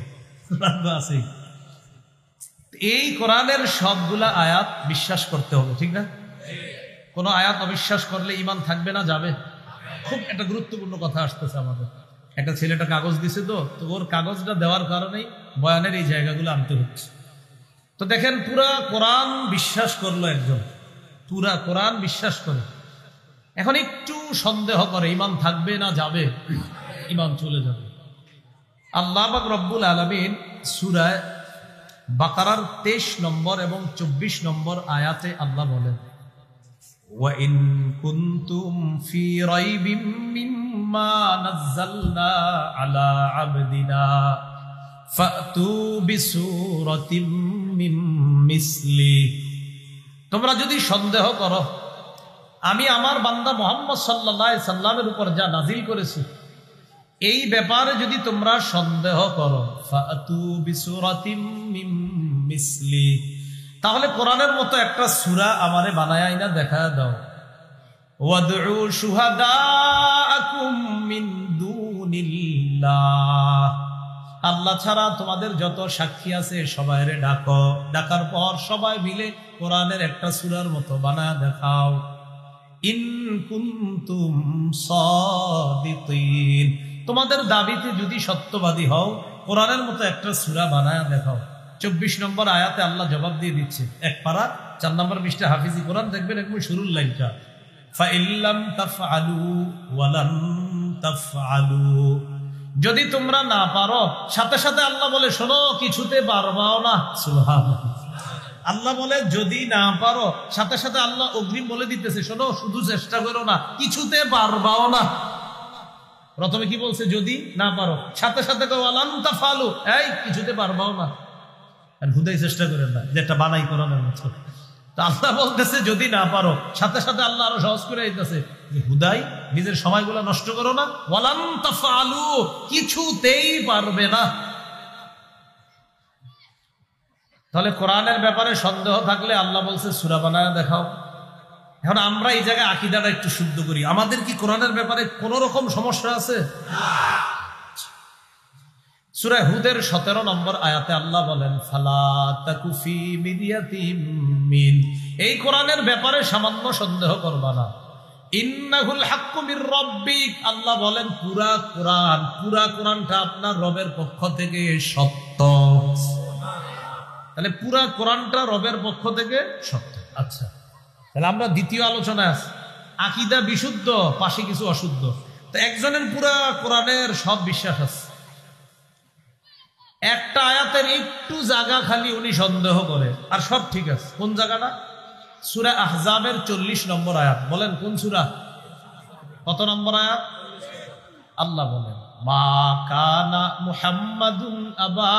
আছে। এই কোরআনের সবগুলা আয়াত বিশ্বাস করতে হবে, ঠিক না? কোন আয়াত অবিশ্বাস করলে ঈমান থাকবে না, যাবে। খুব একটা গুরুত্বপূর্ণ কথা আসতেছে আমাদের। একটা ছেলেটা কাগজ দিছে, তো ওর কাগজটা দেওয়ার কারণেই বয়ানের এই জায়গাগুলো আনতে হচ্ছে। তো দেখেন, পুরা কোরআন বিশ্বাস করলো একজন, পুরা কোরআন বিশ্বাস করে, এখন একটু সন্দেহ করে ঈমান থাকবে না যাবে, ঈমান চলে যাবে। আল্লাহ পাক রব্বুল আলামিন সূরা বাকারার 23 নম্বর এবং 24 নম্বর আয়াতে আল্লাহ বলেন, وَإِن كُنتُمْ فِي رَيْبٍ مِّمَّا نَزَّلْنَا عَلَى عَبْدِنَا فَأْتُوا بِسُورَةٍ مِّن مِّثْلِهِ। তোমরা যদি সন্দেহ করো আমি আমার বান্দা মুহাম্মদ সাল্লাল্লাহু আলাইহি সাল্লামের উপর যা নাজিল করেছি, এই ব্যাপারে যদি তোমরা সন্দেহ করো, ফাতু বিসূরাতিম মিন মিসলি, তাহলে কোরআনের মতো একটা সূরা আমারে বানায় আইনা দেখা দাও। ওয়াদউ শুহাদাআকুম মিন দুনিল্লাহ, আল্লাহ ছাড়া তোমাদের যত সাক্ষী আছে সবাইরে ডাকো, ডাকার পর সবাই মিলে কোরআনের একটা সূরার মতো বানায় দেখাও। ইন কুনতুম সাদিকিন, তোমাদের দাবিতে যদি সত্যবাদী হও, কোরআনের মতো একটা সূরা বানায় দেখাও। 24 নম্বর আয়াতে আল্লাহ জবাব দিয়ে দিচ্ছে, এক পারা 4 নম্বর পৃষ্ঠা হাফিজি কোরআন, দেখবেন একদম শুরুর লাইনটা, ফাইল্লাম তাফআলু ওয়ালান তাফআলু, যদি তোমরা না পারো। সাথে সাথে আল্লাহ বলে, শোনো, কিছুতে পারবাও না। সুবহানাল্লাহ। আল্লাহ বলে যদি না পারো, সাথে সাথে আল্লাহ অগ্রিম বলে দিতেছে, শোনো, শুধু চেষ্টা করো না, কিছুতে পারবাও না। প্রথমে কি বলছে? যদি না পারো, সাথে সাথে ওয়ালান তাফআলু, এই কিছুতে পারবাও না, আর হুদাই চেষ্টা করেন না, যেটা বানাই কোরআনের মতো। তো আল্লাহ বলতেছে যদি না পারো, সাথে সাথে আল্লাহ আরো সহজ করে দিতেছে যে হুদাই নিজের সময়গুলো নষ্ট করো না, ওয়ালান তাফআলু, কিছুতেই পারবে না। তাহলে কোরআনের ব্যাপারে সন্দেহ থাকলে আল্লাহ বলছে সূরা বানায় দেখাও। এখন আমরা এই জায়গায় আকীদাটা একটু শুদ্ধ করি। আমাদের কি কোরআনের ব্যাপারে কোন রকম সমস্যা আছে? সূরা হুদের 17 নম্বর আয়াতে আল্লাহ বলেন, ফালা তাকু ফি মিরিয়াতিম মিন, এই কোরআনের ব্যাপারে সামান্য সন্দেহ করবা না। ইন্নাহুল হাক্কু মির রাব্বিক, আল্লাহ বলেন পুরা কোরআনটা আপনার রবের পক্ষ থেকে সত্য। তাহলে পুরা কোরআনটা রবের পক্ষ থেকে সত্য। আচ্ছা, তাহলে আমরা দ্বিতীয় আলোচনায় আছি, আকীদা বিশুদ্ধ, পাশে কিছু অশুদ্ধ। তো একজনের পুরা কোরআনের সব বিশ্বাস আছে, একটা আয়াতের একটু জায়গা খালি উনি সন্দেহ করে, আর সব ঠিক আছে। কোন জায়গাটা? সূরা আহজাবের 40 নম্বর আয়াত। বলেন কোন সূরা? কত নম্বর আয়াত? আল্লাহ বলেন, মা কানা মুহাম্মাদুন আবা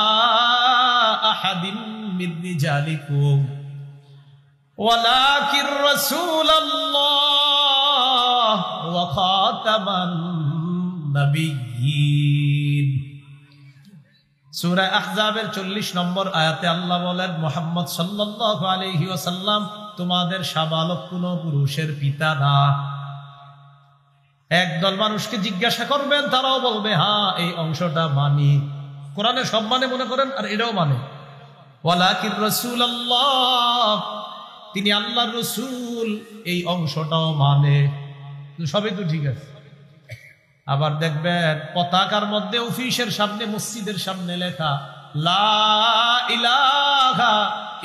আহাদিন মির রিজালিকুম ওয়ালাকির রাসূলুল্লাহ ওয়া খাতামান নাবিয়্যিন। সূরা আহজাবের 40 নম্বর আয়াতে আল্লাহ বলেন, মুহাম্মদ সাল্লাল্লাহু আলাইহি ওয়াসাল্লাম তোমাদের শাবালক কোন পুরুষের পিতা না। একদল মানুষকে জিজ্ঞাসা করবেন, তারাও বলবে হ্যাঁ এই অংশটা মানি, কোরআনে সব মানে মনে করেন, আর এটাও মানে। ওয়ালাকির রাসূলুল্লাহ, তিনি আল্লাহর রাসূল, এই অংশটাও মানে। সবই তো ঠিক আছে। আবার দেখবেন পতাকার মধ্যে অফিসের সামনে, মসজিদের সামনে লেখা লা ইলাহা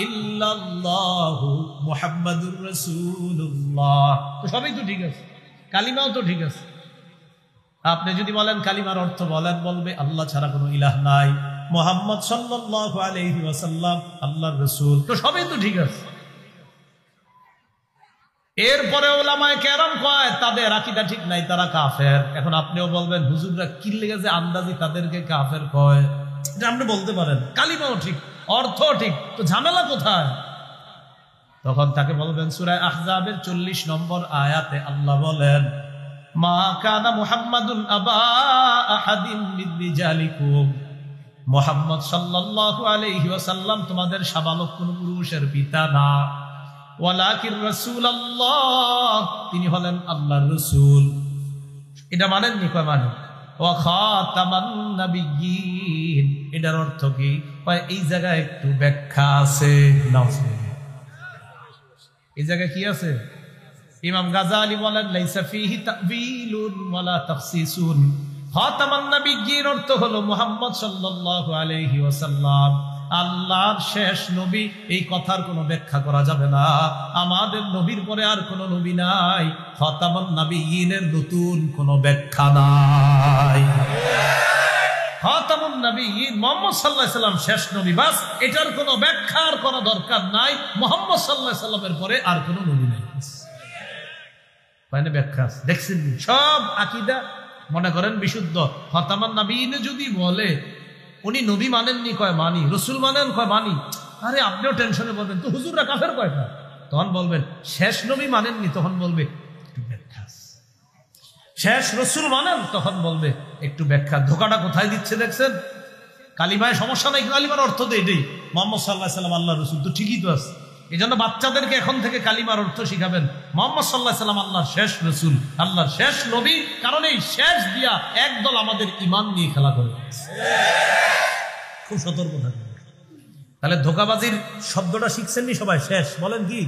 ইল্লাল্লাহু মুহাম্মাদুর রাসূলুল্লাহ। তো সবই তো ঠিক আছে, কালিমাও তো ঠিক আছে। আপনি যদি বলেন কালিমার অর্থ বলেন, বলবে আল্লাহ ছাড়া কোনো ইলাহ নাই, মুহাম্মদ সাল্লাল্লাহু আলাইহি ওয়াসাল্লাম আল্লাহর রাসূল। তো সবই তো ঠিক আছে। এরপরে ওলামায়ে কেরাম কয় তাদের আকীদা ঠিক নাই, তারা কাফের। এখন আপনিও বলবেন হুজুররা কি লেগেছে আন্দাজি তাদেরকে কাফের কয়, এটা আপনি বলতে পারেন। কালিমাও ঠিক, অর্থ ঠিক, তো ঝামেলা কোথায়? তখন তাকে বলবেন সূরা আহজাবের 40 নম্বর আয়াতে আল্লাহ বলেন, মা কানা মুহাম্মাদুন আবা আহাদিন মিন রিজালিকুম, মুহাম্মদ সাল্লাল্লাহু আলাইহি ওয়াসাল্লাম তোমাদের শাবালক কোন পুরুষের পিতা না, ওয়ালাকিন রাসূলুল্লাহ, তিনি হলেন আল্লাহর রাসূল। এটা মানেননি? কয় মানে। ওয়া খাতামান নাবিয়্যিন, এটার অর্থ কি? কয় এই জায়গায় একটু ব্যাখ্যা আছে। এই জায়গায় কি আছে? ইমাম গাজালি বলেন লাইসা ফিহি তা'ওয়িলুন ওয়ালা তাখসিসুন। খাতামান নাবিয়্যিন অর্থ হলো মুহাম্মদ সাল্লাল্লাহু আলাইহি ওয়াসাল্লাম আল্লাহর শেষ নবী। এই কথার কোনো ব্যাখ্যা করা যাবে না। আমাদের নবীর পরে আর কোনো নবী নাই, খাতামান নাবিয়্যিনের নতুন কোনো ব্যাখ্যা নাই। খাতামুন নাবিয়্যিন মুহাম্মদ সাল্লাল্লাহু আলাইহি ওয়াসাল্লাম শেষ নবী, বাস। এটার কোনো ব্যাখ্যার কোনো দরকার নাই। মুহাম্মদ সাল্লাল্লাহু আলাইহি ওয়াসাল্লামের পরে আর কোনো নবী নাই। মানে ব্যাখ্যা দেখছেন? সব আকীদা মনে করেন বিশুদ্ধ। খাতামান নাবিয়্যিন যদি বলে উনি নবী মানেননি, কয় মানি। রসুল মানেন, কয় মানি। আরে আপনিও টেনশনে বলবেন তো হুজুররা কাফের কয়টা? তখন বলবেন শেষ নবী মানেননি, তখন বলবে একটু ব্যাখ্যা। শেষ রসুল মানেন, তখন বলবে একটু ব্যাখ্যা। ধোকাটা কোথায় দিচ্ছে দেখছেন? কালিমায় সমস্যা নাই, কালিমার অর্থ তো এটাই, মুহাম্মদ সাল্লাল্লাহু আলাইহি ওয়াসাল্লাম আল্লাহর রাসূল। তো ঠিকই তো আছে। এই জন্য বাচ্চাদেরকে এখন থেকে কালিমার অর্থ শিখাবেন। মুহাম্মদ সাল্লাল্লাহু আলাইহি ওয়াসাল্লাম আল্লাহর শেষ রাসূল, আল্লাহর শেষ নবী। কারণ এই শেষ দিয়া একদল আমাদের ঈমান নিয়ে খেলা করে। খুব সতর্ক থাকবেন। তাহলে ধোকাবাজির শব্দটা শিখছেন নি সবাই? শেষ বলেন কি?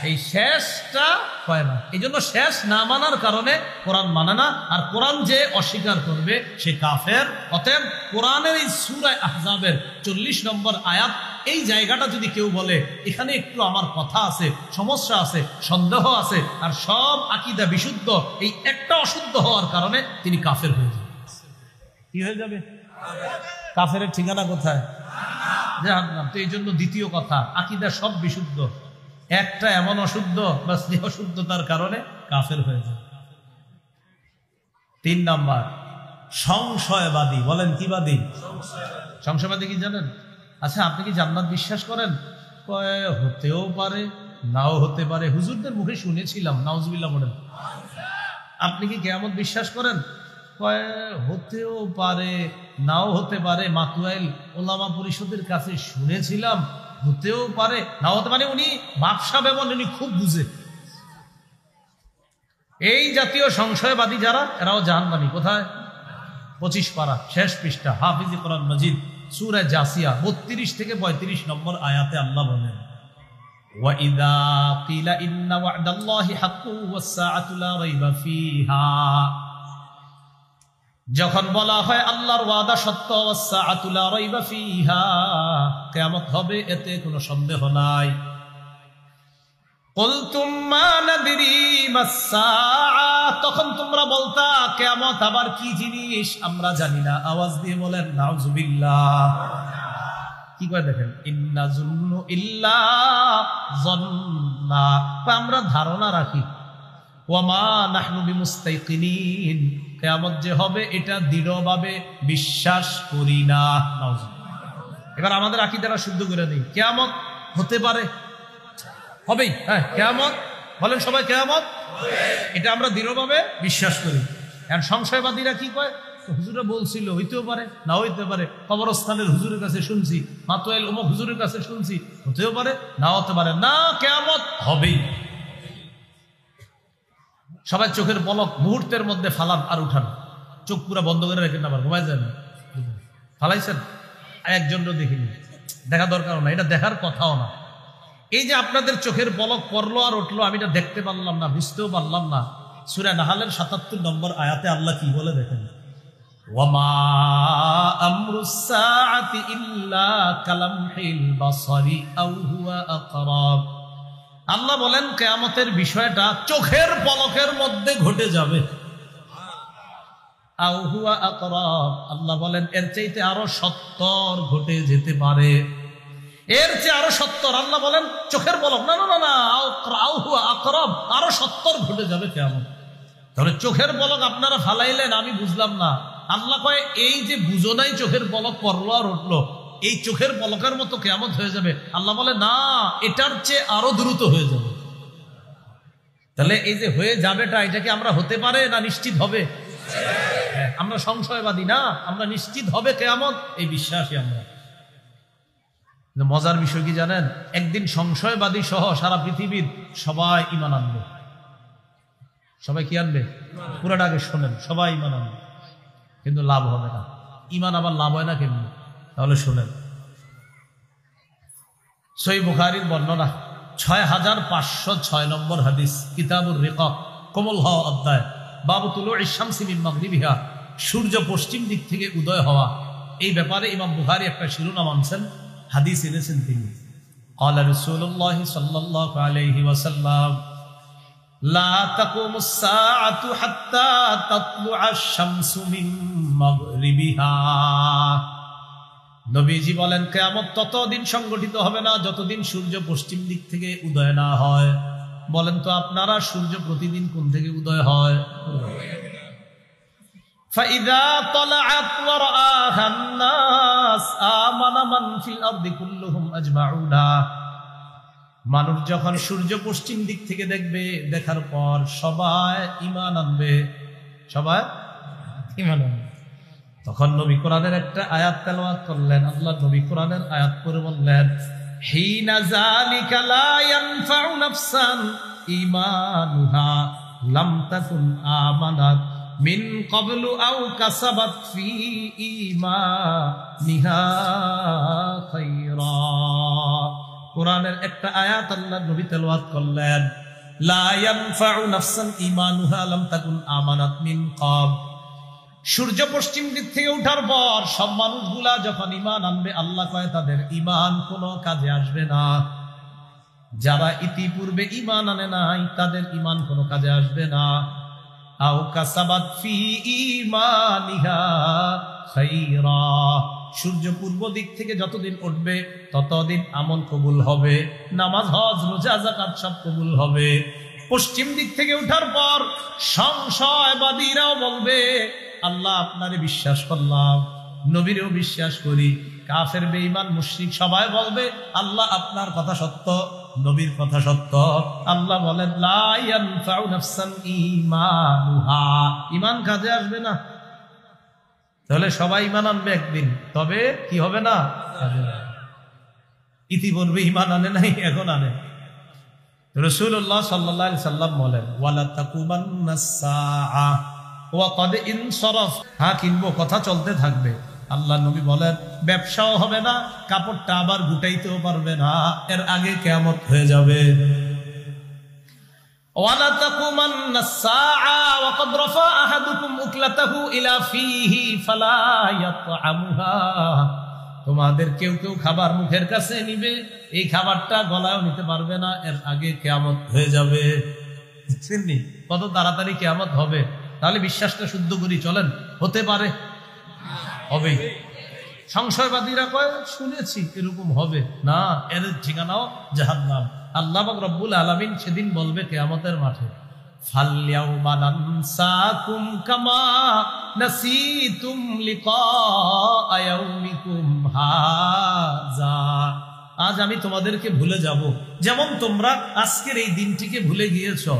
এই শেষটা হয় না। এই জন্য শেষ না মানার কারণে কোরআন মানে না। আর কোরআন যে অস্বীকার করবে সে কাফের। অতএব কোরআনের এই সূরা আহজাবের 40 নম্বর আয়াত, এই জায়গাটা যদি কেউ বলে এখানে একটু আমার কথা আছে, সমস্যা আছে, সন্দেহ আছে, আর সব আকীদা বিশুদ্ধ, এই একটা অশুদ্ধ হওয়ার কারণে তিনি কাফের হয়ে যাবে। কি হয়ে যাবে? কাফেরের ঠিকানা কোথায়? জাহান্নাম। তো এই জন্য দ্বিতীয় কথা, আকীদা সব বিশুদ্ধ, একটা এমন অশুদ্ধ বা অশুদ্ধতার কারণে কাফের হয়ে যায়। 3 নাম্বার সংশয়বাদী। বলেন কি বাদী? সংশয়বাদী কি জানেন? আচ্ছা আপনি কি জান্নাত বিশ্বাস করেন? হতেও পারে, নাও হতে পারে। হুজুরদের মুখে শুনেছিলাম। নাউজুবিল্লাহ বলেন। আপনি কি কিয়ামত বিশ্বাস করেন? হতেও পারে, নাও হতে পারে। মাতুয়াইল ওলামা পরিষদের কাছে শুনেছিলাম, হতেও পারে, নাও হতে পারে। উনি ব্যবসা ব্যবন উনি খুব বুঝে। এই জাতীয় সংশয়বাদী যারা, এরাও জাহান্নামী। কোথায়? 25 পারা শেষ পৃষ্ঠা, হাফিজি কোরআন মাজিদ সূরা জাসিয়া 32 থেকে 35 নম্বর আয়াতে আল্লাহ বলেন, ওয়াইদা কিলা ইন্না ওয়া'দাল্লাহি হাক্কুন ওয়াস-সাআতু লা রাইবা ফিহা, যখন বলা হয় আল্লাহর ওয়াদা সত্য, ওয়াস-সাআতু লা রাইবা ফিহা, কিয়ামত হবে এতে কোনো সন্দেহ নাই। কুলতুম মা নাদরি মাস-সাআ, তখন তোমরা বলতা কিয়ামত আবার কি জিনিস আমরা জানি না। আওয়াজ দিয়ে বলেন নাউজুবিল্লাহ। কি কয় দেখেন, ইন্না যুন্নু ইল্লা যন্না, আমরা ধারণা রাখি। ওয়া মা নাহনু বিমুস্তাইকিনিন, কিয়ামত যে হবে এটা দৃঢ়ভাবে বিশ্বাস করি না। এবার আমাদের আকীদাটা শুদ্ধ করে দেই। কিয়ামত হতে পারে, হবেই। হ্যাঁ কিয়ামত, বলেন সবাই কিয়ামত হবে, এটা আমরা দৃঢ়ভাবে বিশ্বাস করি। আর সংশয়বাদীরা কি কয়, হুজুরা বলছিল হইতেও পারে, না হইতে পারে। কবরস্থানের হুজুরের কাছে শুনছি, মাতুয়াইল অমুক হুজুরের কাছে শুনছি, হতেও পারে, না হতে পারে। না, কিয়ামত হবেই। সবাই চোখের পলক মুহূর্তের মধ্যে ফালান আর উঠান, চোখ পুরা বন্ধ করে রেখেন, আবার ঘুমায় যান। ফালাইছেন? একজনও দেখিনি, দেখা দরকার না, এটা দেখার কথাও না। এই যে আপনাদের চোখের পলক পড়লো আর উঠলো, আমি এটা দেখতে পারলাম না, বুঝতেও পারলাম না। সূরা নাহলের ৭৭ নম্বর আয়াতে আল্লাহ কি বলে দেখেন, ওয়ামা আমরুস সাআতি ইল্লা কালামহিল বাসারি আও হুয়া আকরাব। আল্লাহ বলেন কিয়ামতের বিষয়টা চোখের পলকের মধ্যে ঘটে যাবে। আও হুয়া আকরাব, আল্লাহ বলেন এর চাইতে আরো ৭০ ঘটে যেতে পারে, এর চেয়ে আরো ৭০। আল্লাহ বলেন চোখের পলক না, না না না, আও হুয়া আকরাব, আরো ৭০ ঘটে যাবে কিয়ামত। তাহলে চোখের পলক আপনারা ফালাইলেন, আমি বুঝলাম না। আল্লাহ কয় এই যে বুঝো নাই চোখের পলক পড়লো আর উঠলো, এই চোখের পলকের মতো কিয়ামত হয়ে যাবে। আল্লাহ বলে না, এটার চেয়ে আরো দ্রুত হয়ে যাবে। তাহলে এই যে হয়ে যাবেটা, এটা কি আমরা হতে পারে না নিশ্চিত হবে? আমরা সংশয়বাদী না, আমরা নিশ্চিত হবে কিয়ামত, এই বিশ্বাসী আমরা। মজার বিষয় কি জানেন, একদিন সংশয়বাদী সহ সারা পৃথিবীর সবাই ঈমান আনবে। সবাই কি আনবে? পুরাটা আগে শোনেন, সবাই ঈমান আনবে, কিন্তু লাভ হবে না। ঈমান আবার লাভ হয় না কেমনি? তাহলে শোনেন, সহিহ বুখারীর বর্ণনা ৬৫০৬ নম্বর হাদিস, কিতাবুর রিকাক, কোমল হওয়া অধ্যায়, বাবু তুলুই শামসি মিন মাগরিবিহা, সূর্য পশ্চিম দিক থেকে উদয় হওয়া। এই ব্যাপারে ইমাম বুখারী একটা শিরোনাম আনছেন, হাদিস এনেছেন তিনি। قال رسول الله صلى الله عليه وسلم لا تقوم الساعة حتى تطلع الشمس من مغربها। নবীজি বলেন কিয়ামত ততদিন সংগঠিত হবে না যতদিন সূর্য পশ্চিম দিক থেকে উদয় না হয়। বলেন তো আপনারা, সূর্য প্রতিদিন কোন থেকে উদয় হয়? فإذا طلعت ورآها الناس آمن من في الأرض كلهم أجمعون। মানুষ যখন সূর্য পশ্চিম দিক থেকে দেখবে, দেখার পর সবাই ঈমান আনবে, সবাই ঈমান আনবে। তখন নবী কোরআনের একটা আয়াত তেলাওয়াত করলেন। আল্লাহ নবী কোরআনের আয়াত পড়ে বললেন, হিনা যালিকা লা ইয়ানফাউ নাফসান ঈমানুহা লাম তাকুন আমানাত মিন ক্বাবলু আও কাসাবাত ফি ঈমানিহা খায়রা। কোরআনের একটা আয়াত আল্লাহ নবী তেলাওয়াত করলেন, লা ইয়ানফাউ নাফসান ঈমানুহা লাম তাকুন আমানাত মিন ক্বাব। সূর্য পশ্চিম দিক থেকে উঠার পর সব মানুষগুলা যখন ঈমান আনবে, আল্লাহ কয় তাদের ঈমান কোনো কাজে আসবে না। যারা ইতিপূর্বে ঈমান আনে নাই তাদের ঈমান কোনো কাজে আসবে না। আও কাসাবাত ফি ঈমানিহা খায়রা। সূর্য পূর্ব দিক থেকে যতদিন উঠবে ততদিন আমল কবুল হবে, নামাজ, হজ, রোজা, যাকাত সব কবুল হবে। পশ্চিম দিক থেকে উঠার পর সংশয়বাদীরাও বলবে, আল্লাহ আপনারে বিশ্বাস করলাম, নবীরেও বিশ্বাস করি। কাফের, বেঈমান, মুশরিক সবাই বলবে, আল্লাহ আপনার কথা সত্য, নবীর কথা সত্য। আল্লাহ বলেন, লা ইয়ানফাউ নাফসান ঈমানুহা, ঈমান কাজে আসবে না। তাহলে সবাই ঈমান আনবে একদিন, তবে কি হবে না? ইতিপূর্বে ঈমান আনে নাই, এখন আনে। রাসূলুল্লাহ সাল্লাল্লাহু আলাইহি সাল্লাম বলেন, ওয়ালা তাকুবান্নাস সাআ ওয়া ক্বাদ ইনসারাফ। হ্যাঁ, কিনবো, কথা চলতে থাকবে। আল্লাহ নবী বলেন ব্যবসাও হবে না, কাপড়টা আবার গুটাইতেও পারবে না, এর আগে কিয়ামত হয়ে যাবে। ওয়ালা তাকুমান্নাস সাআ ওয়া ক্বাদ রাফা আহাদুকুম উকলাতাহু ইলা ফীহি ফালা ইয়াতআমুহা। তোমাদের কেউ কেউ খাবার মুখের কাছে নিবে, এই খাবারটা গলায়ও নিতে পারবে না, এর আগে কিয়ামত হয়ে যাবে। বুঝছেননি কত তাড়াতাড়ি কিয়ামত হবে? তাহলে বিশ্বাসটা শুদ্ধ করি, চলেন, হতে পারে, হবে। সংশয়বাদীরা কয় শুনেছি এরকম হবে না, এর ঠিকানাও জাহান্নাম। আল্লাহ পাক রব্বুল আলামিন সেদিন বলবে কিয়ামতের মাঠে, ফালইয়াউমা নানসাকুম কামা নাসিতুম লিকা ইয়াউমিকুম হাযা। আজ আমি তোমাদেরকে ভুলে যাব, যেমন তোমরা আজকের এই দিনটিকে ভুলে গিয়েছো।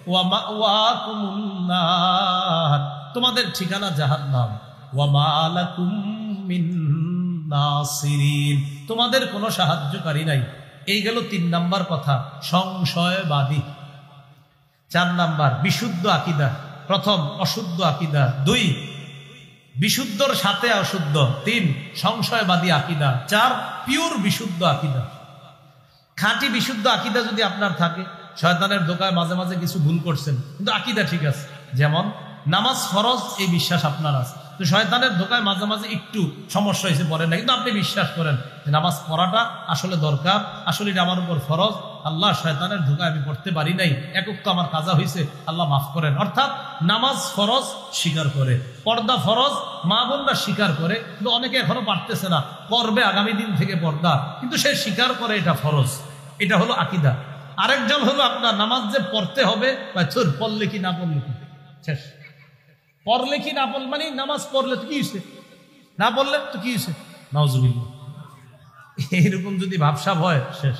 ওয়া মাওয়াকুমুন নার, তোমাদের ঠিকানা জাহান্নাম। ওয়া মা লাকুম মিন নাসিরিন, তোমাদের কোনো সাহায্যকারী নাই। এই গেল ৩ নাম্বার কথা, সংশয়বাদী। ৪ নাম্বার বিশুদ্ধ আকীদা। প্রথম অশুদ্ধ আকীদা, ২ বিশুদ্ধর সাথে অশুদ্ধ, ৩ সংশয়বাদী আকীদা, ৪ পিওর বিশুদ্ধ আকীদা। খাঁটি বিশুদ্ধ আকীদা যদি আপনার থাকে, শয়তানের ধোঁকায় মাঝে মাঝে কিছু ভুল করছেন কিন্তু আকীদা ঠিক আছে, যেমন নামাজ ফরজ এই বিশ্বাস আপনার আছে, তো শয়তানের ধোঁকায় মাঝে মাঝে একটু সমস্যা হয়েছে পড়েন না, কিন্তু আপনি বিশ্বাস করেন যে নামাজ পড়াটা আসলে দরকার, আসলে এটা আমার উপর ফরজ, আল্লাহ শয়তানের ধোঁকায় আমি পড়তে পারি নাই, একক তো আমার কাজা হয়েছে, আল্লাহ মাফ করেন। অর্থাৎ নামাজ ফরজ স্বীকার করে, পর্দা ফরজ মা বোনরা স্বীকার করে, কিন্তু অনেকে এখনো পারতেছে না, করবে আগামী দিন থেকে পর্দা, কিন্তু সে স্বীকার করে এটা ফরজ, এটা হলো আকীদা। আরেকজন হলো আপনার নামাজ যে পড়তে হবে, পড়লে কি না পড়লে কি শেষ, পড়লে কি না পড়লে মানে নামাজ পড়লে তো কি হয়েছে, না পড়লে তো কি হয়েছে, নাউজুবিল্লাহ। এইরকম যদি ভাবসাব হয় শেষ।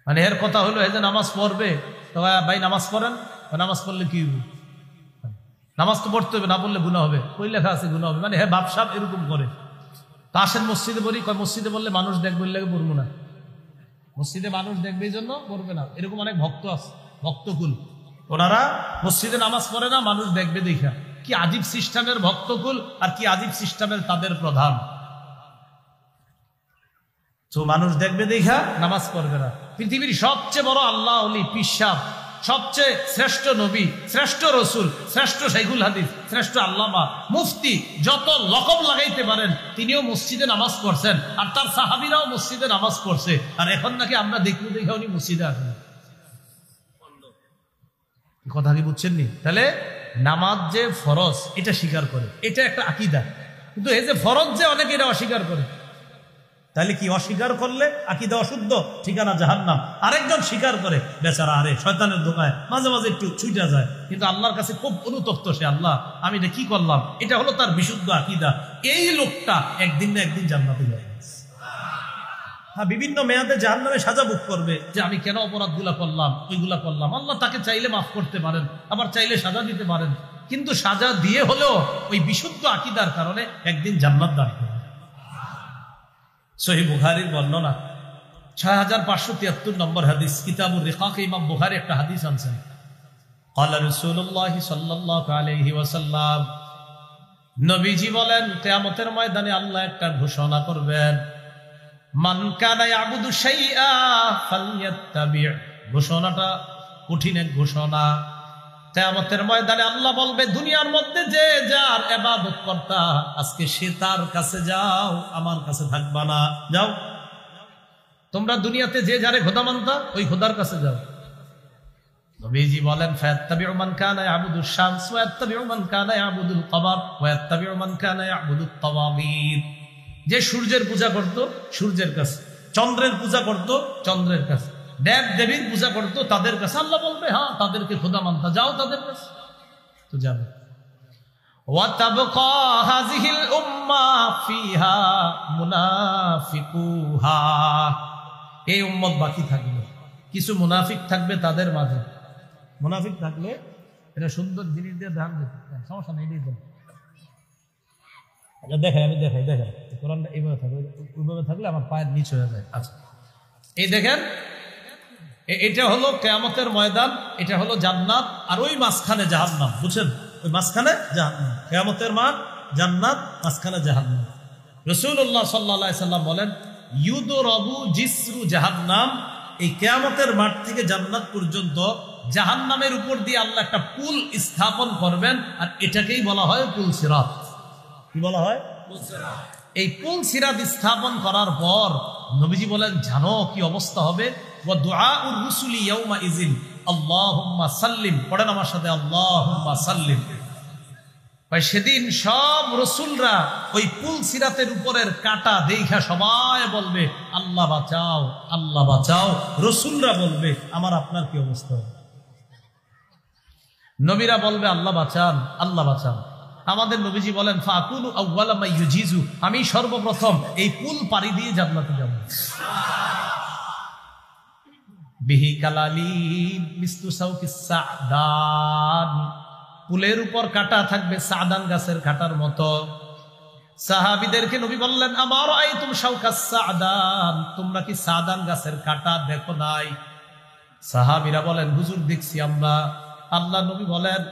মানে এর কথা হলো এই যে নামাজ পড়বে, তো ভাই নামাজ পড়েন, নামাজ পড়লে কি হবে, নামাজ তো পড়তে হবে, না পড়লে গুনাহ হবে, কই লেখা আছে গুনাহ হবে, মানে হ্যাঁ ভাবসাব এরকম করে। তা আসেন মসজিদে পড়ি, মসজিদে বললে মানুষ দেখবে, লাগে পড়বো না, মসজিদে মানুষ দেখবে এই জন্য পড়বে না, এরকম অনেক ভক্ত আছে, ভক্তকুল, ওনারা মসজিদে নামাজ পড়ে না, মানুষ দেখবে দেখা। কি আজীব সিস্টেমের ভক্তকুল, আর কি আজীব সিস্টেমের তাদের প্রধান। তো মানুষ দেখবে দেখা নামাজ পড়বে না। পৃথিবীর সবচেয়ে বড় আল্লাহ ওলি পিসাব, সবচেয়ে শ্রেষ্ঠ নবী, শ্রেষ্ঠ রসুল, শ্রেষ্ঠ শাইখুল হাদিস, শ্রেষ্ঠ আল্লামা, মুফতি, যত লকব লাগাইতে পারেন, তিনিও মসজিদে নামাজ পড়ছেন, আর তার সাহাবীরাও মসজিদে নামাজ পড়ছে, আর এখন নাকি আমরা দেখবো দেখে উনি মসজিদে আসেন। কথা কি বুঝছেন নি? তাহলে নামাজ যে ফরজ এটা স্বীকার করে, এটা একটা আকীদা, কিন্তু এই যে ফরজ যে অনেকে এটা অস্বীকার করে, তাহলে কি অস্বীকার করলে আকীদা অশুদ্ধ, ঠিকানা জাহান্নাম। আরেকজন স্বীকার করে, বেচারা আরে শয়তানের ধোঁকায় মাঝে মাঝে একটু ছুটে যায়, কিন্তু আল্লাহর কাছে খুব অনুতপ্ত, সে আল্লাহ আমি এটা কি করলাম, এটা হলো তার বিশুদ্ধ আকীদা। এই লোকটা একদিন না একদিন জান্নাতে যাবে। হ্যাঁ, বিভিন্ন মেয়াদে জাহান্নামে সাজা ভোগ করবে, যে আমি কেন অপরাধগুলা করলাম, ওইগুলা করলাম। আল্লাহ তাকে চাইলে মাফ করতে পারেন, আবার চাইলে সাজা দিতে পারেন, কিন্তু সাজা দিয়ে হলেও ওই বিশুদ্ধ আকীদার কারণে একদিন জান্নাত দান করবে। সহিহ বুখারীর বর্ণনা 6573 নম্বর হাদিস, কিতাবুর রিকাকে ইমাম বুখারী একটা হাদিস আনছেন। ক্বালা রাসূলুল্লাহ সাল্লাল্লাহু আলাইহি ওয়াসাল্লাম, নবীজি বলেন কিয়ামতের ময়দানে আল্লাহ একটা ঘোষণা করবেন, মান কানা ইয়াবুদু শাইআ ফালইয়াত্তাবি'। ঘোষণাটা কঠিন এক ঘোষণা। কিয়ামতের ময়দানে আল্লাহ বলবে, দুনিয়ার মধ্যে যে যার ইবাদত করতা, আজকে সে তার কাছে যাও, আমার কাছে থাকবা না, যাও। তোমরা দুনিয়াতে যে যারে খোদা মানতা, ওই খোদার কাছে যাও। নবীজি বলেন, ফায়াত্তাবিউ মান কানা ইয়াবুদুশ শামস ওয়া ইয়াত্তাবিউ মান কানা ইয়াবুদুল কমার ওয়া ইয়াত্তাবিউ মান কানা ইয়াবুদুত তাওয়াগীত। যে সূর্যের পূজা করত, সূর্যের কাছে, চন্দ্রের পূজা করত, চন্দ্রের কাছে, দেব দেবীর পূজা করতো, তাদের কাছে। আল্লাহ বলবে, হ্যাঁ তাদেরকে খোদা মানতা, যাও তাদের কাছে, তো যাবে। ওয়াতাবকা হাযিহিল উম্মাহ ফিহা মুনাফিকুহা। এই উম্মত বাকি থাকবে, কিছু মুনাফিক থাকবে তাদের মাঝে। মুনাফিক থাকলে এটা সুন্দর জিনিস দিয়ে ধ্যান দিতে, সমস্যা নেই, দেখাই, আমি দেখাই, কোরআনটা এইভাবে থাকবে, ওইভাবে থাকলে আমার পায়ের নিচ হয়ে যায়। আচ্ছা, এই দেখেন, এটা হলো কিয়ামতের ময়দান, এটা হলো জান্নাত, আর ওই মাঝখানে জাহান্নাম। বুঝছেন, ওই মাঝখানে জাহান্নাম, কিয়ামতের মাঠ জান্নাত, মাঝখানে জাহান্নাম। রাসূলুল্লাহ সাল্লাল্লাহু আলাইহি সাল্লাম বলেন, ইউদরাবু জিসরু জাহান্নাম। এই কিয়ামতের মাঠ থেকে জান্নাত পর্যন্ত জাহান্নামের উপর দিয়ে আল্লাহ একটা পুল স্থাপন করবেন, আর এটাকেই বলা হয় পুল সিরাত। কি বলা হয়? পুল সিরাত। এই পুল সিরাত স্থাপন করার পর নবীজি বলেন, জানো কি অবস্থা হবে? ওয়া দুআউর রুসুলি ইয়াউমা ইযিন আল্লাহুম্মা সাল্লিম। পড়েন আমার সাথে, আল্লাহুম্মা সাল্লিম। ভাই, সেদিন সব রসুলরা ওই পুল সিরাতের উপরের কাঁটা দেখা সবাই বলবে, আল্লাহ বাঁচাও, আল্লাহ বাঁচাও। রসুলরা বলবে, আমার আপনার কি অবস্থা হবে? নবীরা বলবে, আল্লাহ বাঁচান, আল্লাহ বাঁচান। আমাদের নবীজি বলেন, ফাকুনু আউওয়ালা মা ইউজিজু, আমি সর্বপ্রথম এই পুল পাড়ি দিয়ে জান্নাতে যাব। বিহি কালালিন মিসলু সাউকিস সাদান। পুলের উপর কাঁটা থাকবে সাদান গাছের কাঁটার মতো। সাহাবীদেরকে নবী বললেন, আমার আইতুম শাউকাস সাদান, তোমরা কি সাদান গাছের কাঁটা দেখো নাই? সাহাবীরা বলেন, হুজুর দেখছি আমরা। আল্লাহ নবী বলেন,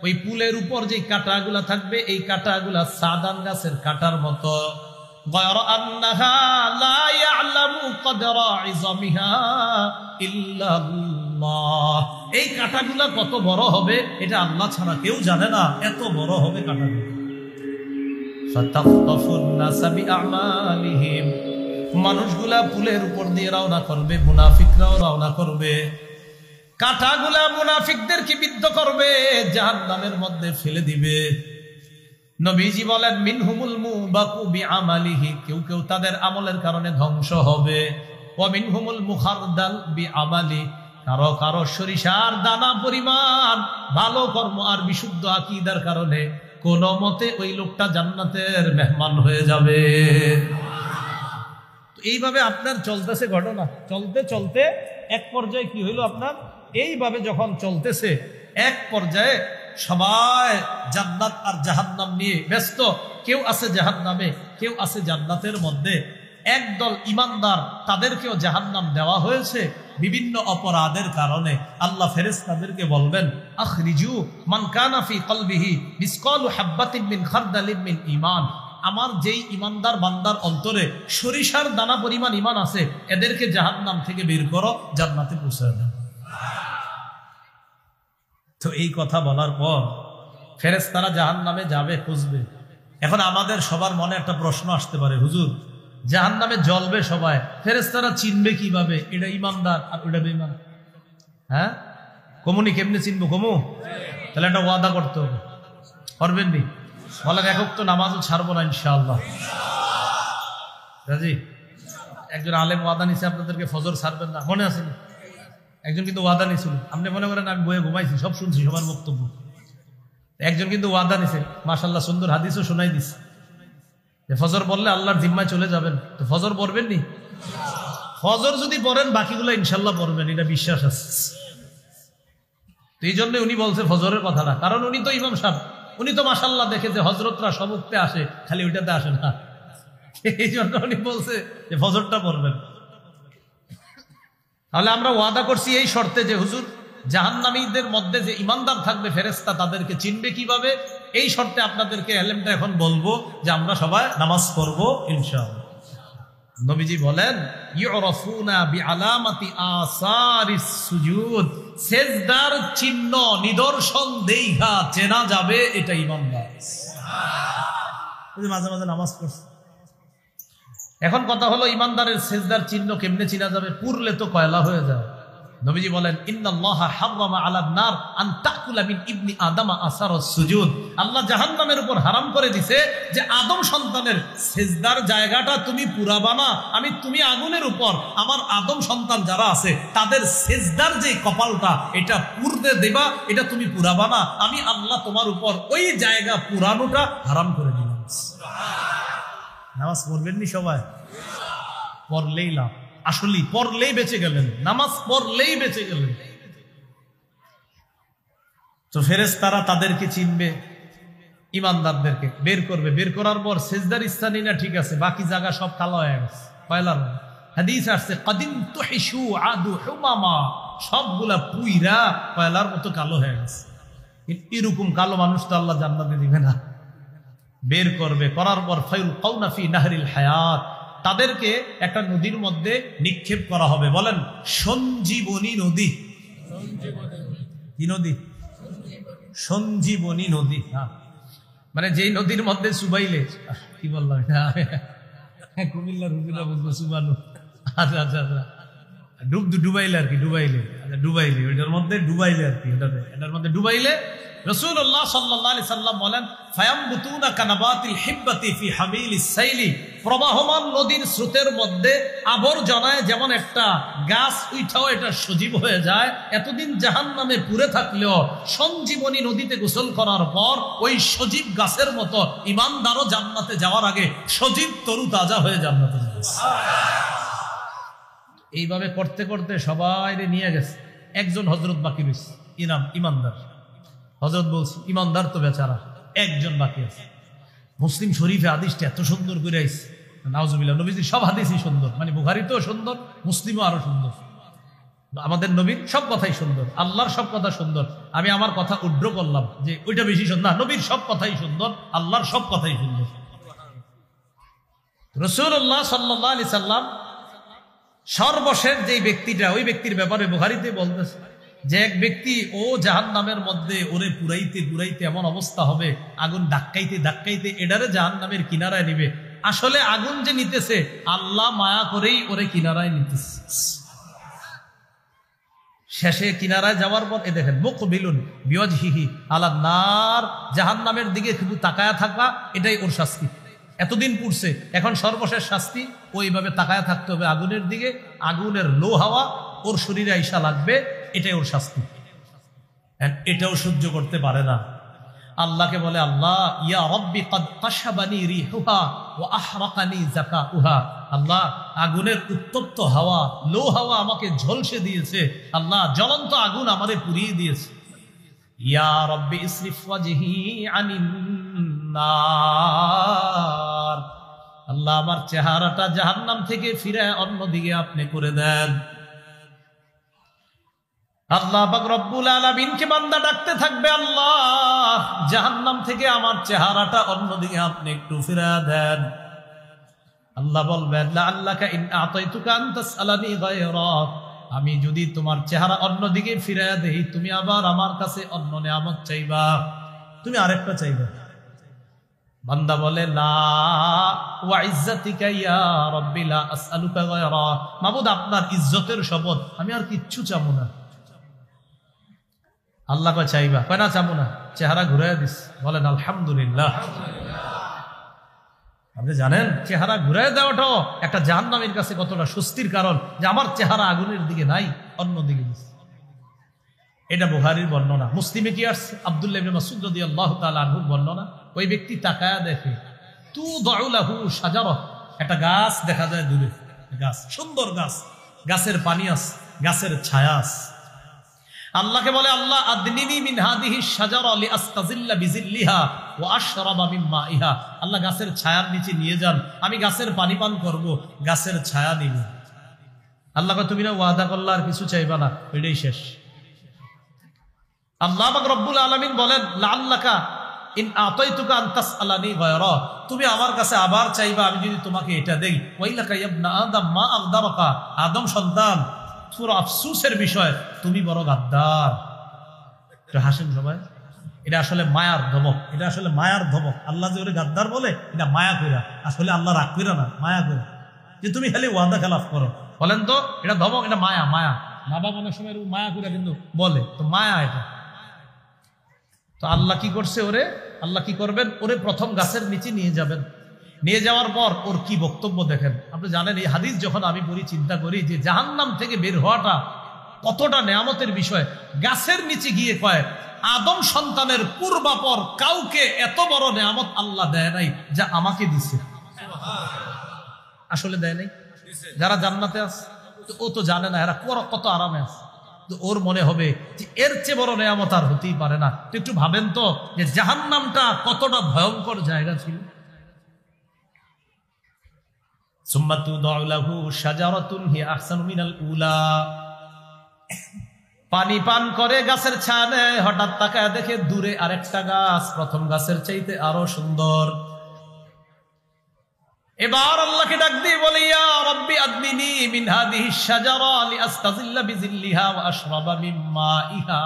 ওই পুলের উপর যে কাঁটাগুলা থাকবে, এই কাঁটাগুলা সাদান গাছের কাঁটার মতো। গায়রা আন্নাহা লা ইয়ালামু কদরা ইযামিহা ইল্লা আল্লাহ। এই কাঁটাগুলা কত বড় হবে এটা আল্লাহ ছাড়া কেউ জানে না, এত বড় হবে কাঁটাগুলো। ফাতাখতাফুন নাসা বিআমালিহিম, মানুষগুলা পুলের উপর দিয়ে রওনা করবে, মুনাফিকরাও রওনা করবে। কাঁটাগুলা মুনাফিকদেরকে বিদ্ধ করবে, জাহান্নামের মধ্যে ফেলে দিবে। নবীজি বলেন মিনহুমুল মুবাকু বিআমালিহি, কেউ কেউ তাদের আমলের কারণে ধ্বংস হবে। ওয়া মিনহুমুল মুখারদাল বিআমালি, কারো কারো সরিষার দানা পরিমাণ ভালো কর্ম আর বিশুদ্ধ আকীদার কারণে কোন মতে ওই লোকটা জান্নাতের মেহমান হয়ে যাবে। এইভাবে আপনার চলতেছে ঘটনা, চলতে চলতে এক পর্যায়ে কি হইল আপনার, এইভাবে যখন চলতেছে এক পর্যায়ে সবাই জান্নাত আর জাহান্নাম নিয়ে ব্যস্ত। কেউ আছে জাহান্নামে, কেউ আছে জান্নাতের মধ্যে। একদল ইমানদার, তাদেরকেও জাহান্নাম দেওয়া হয়েছে বিভিন্ন অপরাধের কারণে। আল্লাহ ফেরেশতাদেরকে বলবেন আখরিজু মান কানা ফি কলবিহি মিসকালু হাববাতিন মিন খারদালিন মিন ঈমান, আমার যেই ইমানদার বান্দার অন্তরে সরিষার দানা পরিমাণ ঈমান আছে, এদেরকে জাহান্নাম থেকে বের করো, জান্নাতে পৌঁছে দাও। তো এই কথা বলার পর ফেরেশতারা জাহান্নামে যাবে, খুঁজবে। এখন আমাদের সবার মনে একটা প্রশ্ন আসতে পারে, হুজুর জাহান্নামে জ্বলবে সবাই, ফেরেশতারা চিনবে কিভাবে এটা ইমানদার আর ওটা বেঈমান? হ্যাঁ, কমুনি কেমনে চিনবো? কমু তাহলে একটা ওয়াদা করতে হবে, করবেন নি? বলেন একক তো নামাজও ছাড়বো না ইনশাআল্লাহ। রাজি? একজন আলেম ওয়াদা নিছে আপনাদেরকে ফজর ছাড়বেন না, মনে আছে? একজন কিন্তু ওয়াদা নিছিল, আপনি মনে করেন আমি বইয়ে ঘুমাইছি, সব শুনছি সবার বক্তব্য। একজন কিন্তু ওয়াদা নিছে, মাশাআল্লাহ সুন্দর হাদিসও শোনাই দিছে যে ফজর বললে আল্লাহর জিম্মায় চলে যাবেন। তো ফজর পড়বেন নি? ফজর যদি পড়েন বাকিগুলো ইনশাল্লাহ পড়বেন, এটা বিশ্বাস আছে। তো এই জন্য উনি বলছে ফজরের কথাটা, কারণ উনি তো ইমাম সাহেব, উনি তো মাশাআল্লাহ দেখে যে হজরতরা সব উঠতে আসে, খালি ওইটাতে আসে না, এই জন্য উনি বলছে যে ফজরটা পড়বেন। তাহলে আমরা ওয়াদা করছি এই শর্তে যে হুজুর জাহান্নামীদের মধ্যে যে ইমানদার থাকবে ফেরেশতা তাদেরকে চিনবে কিভাবে, এই শর্তে আপনাদেরকে এলেমটা এখন বলবো যে আমরা সবাই নামাজ পড়বো ইনশাআল্লাহ। নবীজি বলেন ইউরাফুনা বিআলামাতি আসারিস সুজুদ, সিজদার চিহ্ন নিদর্শন দেইখা চেনা যাবে এটা ইমানদার। মাঝে মাঝে নামাজ পড়ছে। এখন কথা হলো ইমানদারের সিজদার চিহ্ন কেমনে চিনা যাবে? পুরলে তো কয়লা হয়ে যায়। নবীজি বলেন ইন্নাল্লাহা হাররামা আলান নার আন তাকুলা মিন ইবনি আদম আসারাস সুজুদ, আল্লাহ জাহান্নামের উপর হারাম করে দিয়েছে যে আদম সন্তানের সিজদার জায়গাটা তুমি পুরাবা না, তুমি আগুনের উপর আমার আদম সন্তান যারা আছে তাদের সিজদার যে কপালটা এটা পুরতে দেবা, এটা তুমি পুরাবা না, আমি আল্লাহ তোমার উপর ওই জায়গা পুরানোটা হারাম করে দিলাম। নামাজ পড়বেন নি সবাই? পড়লেই লাভ, আসলে পড়লেই বেঁচে গেলেন, নামাজ পড়লেই বেঁচে গেলেন। তো ফেরেশতারা তাদেরকে চিনবে, ইমানদারদেরকে বের করবে। বের করার পর সিজদার স্থানই না ঠিক আছে, বাকি জায়গা সব কালো হয়ে গেছে, কয়লার। হাদিস আসছে কাদিম তুহিশু আদু হুমামা, সবগুলা পুইরা কয়লার মতো কালো হয়ে গেছে। এরকম কালো মানুষ তো আল্লাহ জান্নাতে দিবে না। বের করবে, করার পর ফায়ুল কাউনা ফি নাহরিল হায়াত, তাদেরকে একটা নদীর মধ্যে নিক্ষেপ করা হবে। বলেন সঞ্জীবনী নদী। কি নদী? সঞ্জীবনী নদী। হ্যাঁ, মানে যেই নদীর মধ্যে সুবাইলে, কি বললাম কুমিল্লার হুজুরা বুঝবো সুবানু, আচ্ছা আচ্ছা আচ্ছা, ডুবাইলে আর কি, ডুবাইলে ওইটার মধ্যে ডুবাইলে আর কি, এটার মধ্যে ডুবাইলে রাসূলুল্লাহ সাল্লাল্লাহু আলাইহি সাল্লাম বলেন ফায়ামবুতুনা কানাবাতিল হিব্বাতি ফি হামিলিস সাইলি, প্রবাহমান নদীর স্রোতের মধ্যে আবর্জনায় যেমন একটা গাছ উঠাও এটা সজীব হয়ে যায়, এতদিন জাহান্নামে পুড়ে থাকলেও সঞ্জীবনী নদীতে গোসল করার পর ওই সজীব গাছের মতো ইমানদারও জান্নাতে যাওয়ার আগে সজীব তরু তাজা হয়ে জান্নাতে যাবে। এইভাবে করতে করতে সবাই নিয়ে গেছে, একজন হযরত বাকি রয়েছে, ইমানদার। হযরত বলছে ইমানদার তো বেচারা, একজন বাকি আছে। মুসলিম শরীফে হাদিসটা এত সুন্দর করে আইছে, নাউজুবিল্লাহ। নবীজির সব হাদিসই সুন্দর, মানে বুখারীতেও সুন্দর, মুসলিমও আরো সুন্দর। আমাদের নবীর সব কথাই সুন্দর, আল্লাহর সব কথা সুন্দর। আমি আমার কথা উড্র করলাম যে ওইটা বেশি সুন্দর না, নবীর সব কথাই সুন্দর, আল্লাহর সব কথাই সুন্দর। রাসূলুল্লাহ সাল্লাল্লাহু আলাইহি সাল্লাম সর্বশেষ যে ব্যক্তিটা, ওই ব্যক্তির ব্যাপারে বুখারীতে বলতেছে যে এক ব্যক্তি ও জাহান্নামের মধ্যে ওরে পুরাইতে পুরাইতে এমন অবস্থা হবে, আগুন ধাক্কাইতে ধাক্কাইতে এডারে জাহান্নামের কিনারায় নিবে। আসলে আগুন যে নিতেছে, আল্লাহ মায়া করেই ওরে কিনারায় নিতেছে। শেষে কিনারায় যাওয়ার পর এ দেখেন মুকবিলুন বিওয়াজহিহি আলা নার, জাহান্নামের দিকে শুধু তাকায়া থাকা, এটাই ওর শাস্তি। এতদিন পুড়ছে, এখন সর্বশেষ শাস্তি ওইভাবে তাকায়া থাকতে হবে আগুনের দিকে। আগুনের লো হাওয়া ওর শরীরে আইসা লাগবে, এটাই ওর শাস্তি। এটাও সহ্য করতে পারে না। আল্লাহকে বলে, আল্লাহ ইয়া রাব্বি ক্বাদ কাশাবানি রিহুহা ওয়া আহরাকানি যাকাউহা, আল্লাহ আগুনের উত্তপ্ত হাওয়া, লো হাওয়া আমাকে ঝলসে দিয়েছে, আল্লাহ জ্বলন্ত আগুন আমারে পুড়িয়ে দিয়েছে। ইয়া রাব্বি ইসরিফ ওয়াজহি আনিন নার, আল্লাহ আমার চেহারাটা জাহান্নাম থেকে ফিরে অন্যদিকে আপনি করে দেন। আল্লাহ পাক রব্বুল আলামিনকে বান্দা ডাকতে থাকবে, আল্লাহ জাহান্নাম থেকে আমার চেহারাটা অন্যদিকে আপনি একটু ফিরিয়ে দেন। আল্লাহ বলবেন, লাআল্লাকা ইন আতাইতুকা আন তাসআলানি গায়রা, আমি যদি তোমার চেহারা অন্যদিকে ফিরিয়ে দেই, তুমি আবার আমার কাছে অন্য নিয়ামত চাইবা, তুমি আরেকটা চাইবা। বান্দা বলে, লা ওয়া ইজ্জাতিকা ইয়া রাব্বি লা আসআলুকা গায়রা, মাবুদ আপনার ইজ্জতের শপথ, আমি আর কিচ্ছু চাবো না। আল্লাহ কয় চাইবা, কয় না চাবো না, চেহারা ঘুরাইয়া দিস। বলেন আলহামদুলিল্লাহ। আপনি জানেন চেহারা ঘুরাই দেওয়াটাও একটা জাহান্নামীর কাছে কতটা স্বস্তির কারণ, যে আমার চেহারা আগুনের দিকে নাই, অন্যদিকে দিচ্ছে। এটা বুখারীর বর্ণনা। মুসলিমে কি আসছে? আব্দুল্লাহ ইবনে মাসউদ রাদিয়াল্লাহু তাআলা আনহুর বর্ণনা। ওই ব্যক্তি তাকায়া দেখে, তুদাউ লাহু শাজারা, একটা গাছ দেখা যায় দূরে, গাছ, সুন্দর গাছ, গাছের পানি আছে, গাছের ছায়া আছে। আল্লাহকে বলে, আল্লাহ আদনিনি মিন হাদিহি শাজারা লিআস্তাজিল্লা বিজিল্লিহা ওয়া আশরাবা মিন মাইহা, আল্লাহ গাছের ছায়ার নিচে নিয়ে যান, আমি গাছের পানি পান করব, গাছের ছায়া নিব। আল্লাহ কয়, তুমি না ওয়াদা করলা আর কিছু চাইবা না, এটাই শেষ। আল্লাহ পাক রব্বুল আলামিন বলেন, লাআল্লাকা ইন আতাইতুকা আন তাসআলানি গায়রা, তুমি আমার কাছে আবার চাইবা, আমি যদি তোমাকে এটা দেই। ওয়াইলাকা ইয়া ইবনা আদম মা আগদারাকা, আদম সন্তান, পুরো আফসোসের বিষয়, তুমি বড় গাদ্দার। হাসেন সবাই, এটা আসলে মায়ার ধমক, এটা আসলে মায়ার ধমক। আল্লাহ যে ওরে গাদ্দার বলে, এটা মায়া কইরা, আসলে আল্লাহ রাগ কইরা না, মায়া কইরা, যে তুমি খালি ওয়াদা খেলাফ করো। বলেন তো এটা ধমক, এটা মায়া? মায়া না বাবা, অনেক সময় মায়া কইরা কিন্তু বলে, তো মায়া এটা। তো আল্লাহ কি করছে ওরে, আল্লাহ কি করবেন, ওরে প্রথম গাছের নিচে নিয়ে যাবেন। নিয়ে যাওয়ার পর ওর কি বক্তব্য দেখেন। আপনি জানেন এই হাদিস যখন আমি পড়ি, চিন্তা করি যে জাহান্নাম থেকে বের হওয়াটা কতটা নেয়ামতের বিষয়। গাছের নিচে গিয়ে কয়, আদম সন্তানের পূর্বাপর কাউকে এত বড় নেয়ামত আল্লাহ দেয় নাই যা আমাকে দিছে। আসলে দেয় নাই। যারা জান্নাতে আছে ও তো জানে না এরা কত আরামে আছে, তো ওর মনে হবে যে এর চেয়ে বড় নেয়ামত আর হতেই পারে না। তো একটু ভাবেন তো যে জাহান্নামটা কতটা ভয়ঙ্কর জায়গা ছিল। পানি পান করে গাছের ছায়া নেয়, হঠাৎ তাকায় দেখে দূরে আরেকটা গাছ, প্রথম গাছের চাইতে আরো সুন্দর। এবার আল্লাহকে ডাক দিয়ে বলে, ইয়া রাব্বি আদনিনি মিন হাদিহি শাজারা লিআস্তাজিল্লা বিজিল্লিহা ওয়া আশরাবা মিন মাইহা,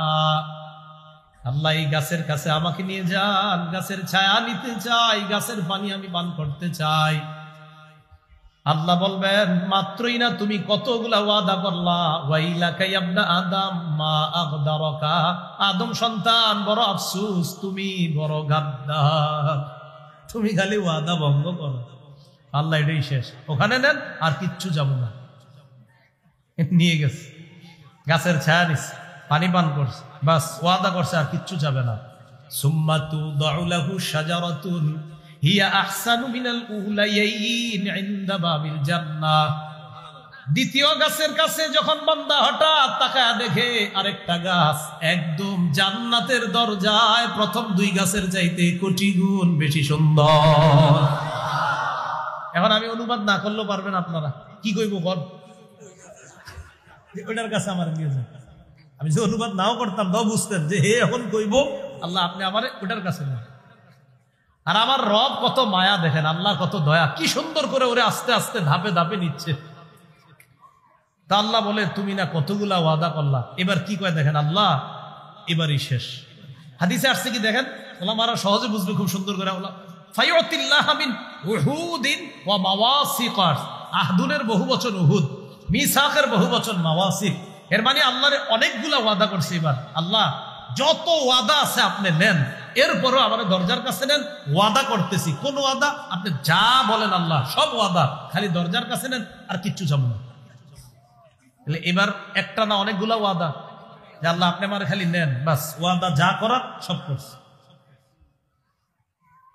আল্লাহ এই গাছের কাছে আমাকে নিয়ে যান, গাছের ছায়া নিতে চাই, গাছের পানি আমি পান করতে চাই। আল্লাহ বলবেন, মাত্রই না তুমি কতগুলা ওয়াদা করলা, ওয়াইলাকা ইয়া ইবনা আদম মা আগদারাকা, আদম সন্তান বড় আফসোস, তুমি বড় গাদ্দার, তুমি খালি ওয়াদা ভঙ্গ করো। আল্লাহ এটাই শেষ, ওখানে নেন, আর কিচ্ছু যাবো না। নিয়ে গেছে, গাছের ছায়া নিচ্ছে, পানি পান করছে, বাস ওয়াদা করছে, আর কিচ্ছু যাবে না। সুম্মা তুদাউ লাহু শাজারাতুন হিয়া আহসানু মিনাল উলাইয়িন ইনদা বাবিল জান্নাহ, দ্বিতীয় গাছের কাছে যখন বান্দা হঠাৎ তাকায় দেখে আরেকটা গাছ একদম জান্নাতের দরজায়, প্রথম দুই গাছের চাইতে কোটি গুণ বেশি সুন্দর। এখন আমি অনুবাদ না করলেও পারবেন আপনারা, কি কইব বল, ওইটার কাছে আমার নিয়ে যান। আমি যে অনুবাদ নাও করতাম তাও বুঝতেন যে হে এখন কইব আল্লাহ আপনি আমার ওটার কাছে নেন। আর আমার রব কত মায়া দেখেন, আল্লাহ কত দয়া, কি সুন্দর করে ওরে আস্তে আস্তে ধাপে ধাপে নিচ্ছে। তা আল্লাহ বলে তুমি না কতগুলা ওয়াদা করলা, এবার কি কয় দেখেন আল্লাহ, এবারই শেষ। হাদিসে আসছে কি দেখেন, ওলামারা সহজে বুঝবে খুব সুন্দর করে। আহদুনের বহু বচন উহুদ, মিসাকের বহু বচন মাওয়াসিক। এর মানে আল্লাহর অনেকগুলা ওয়াদা করছে। এবার আল্লাহ যত ওয়াদা আছে আপনি নেন, এরপরও আমার দরজার কাছে নেন, ওয়াদা করতেছি। কোন ওয়াদা? আপনি যা বলেন আল্লাহ সব ওয়াদা, খালি দরজার কাছে নেন, আর কিচ্ছু যাবো না। এবার একটা না অনেকগুলা ওয়াদা, যে আল্লাহ আপনি আমার খালি নেন, বাস ওয়াদা যা করার সব করছে।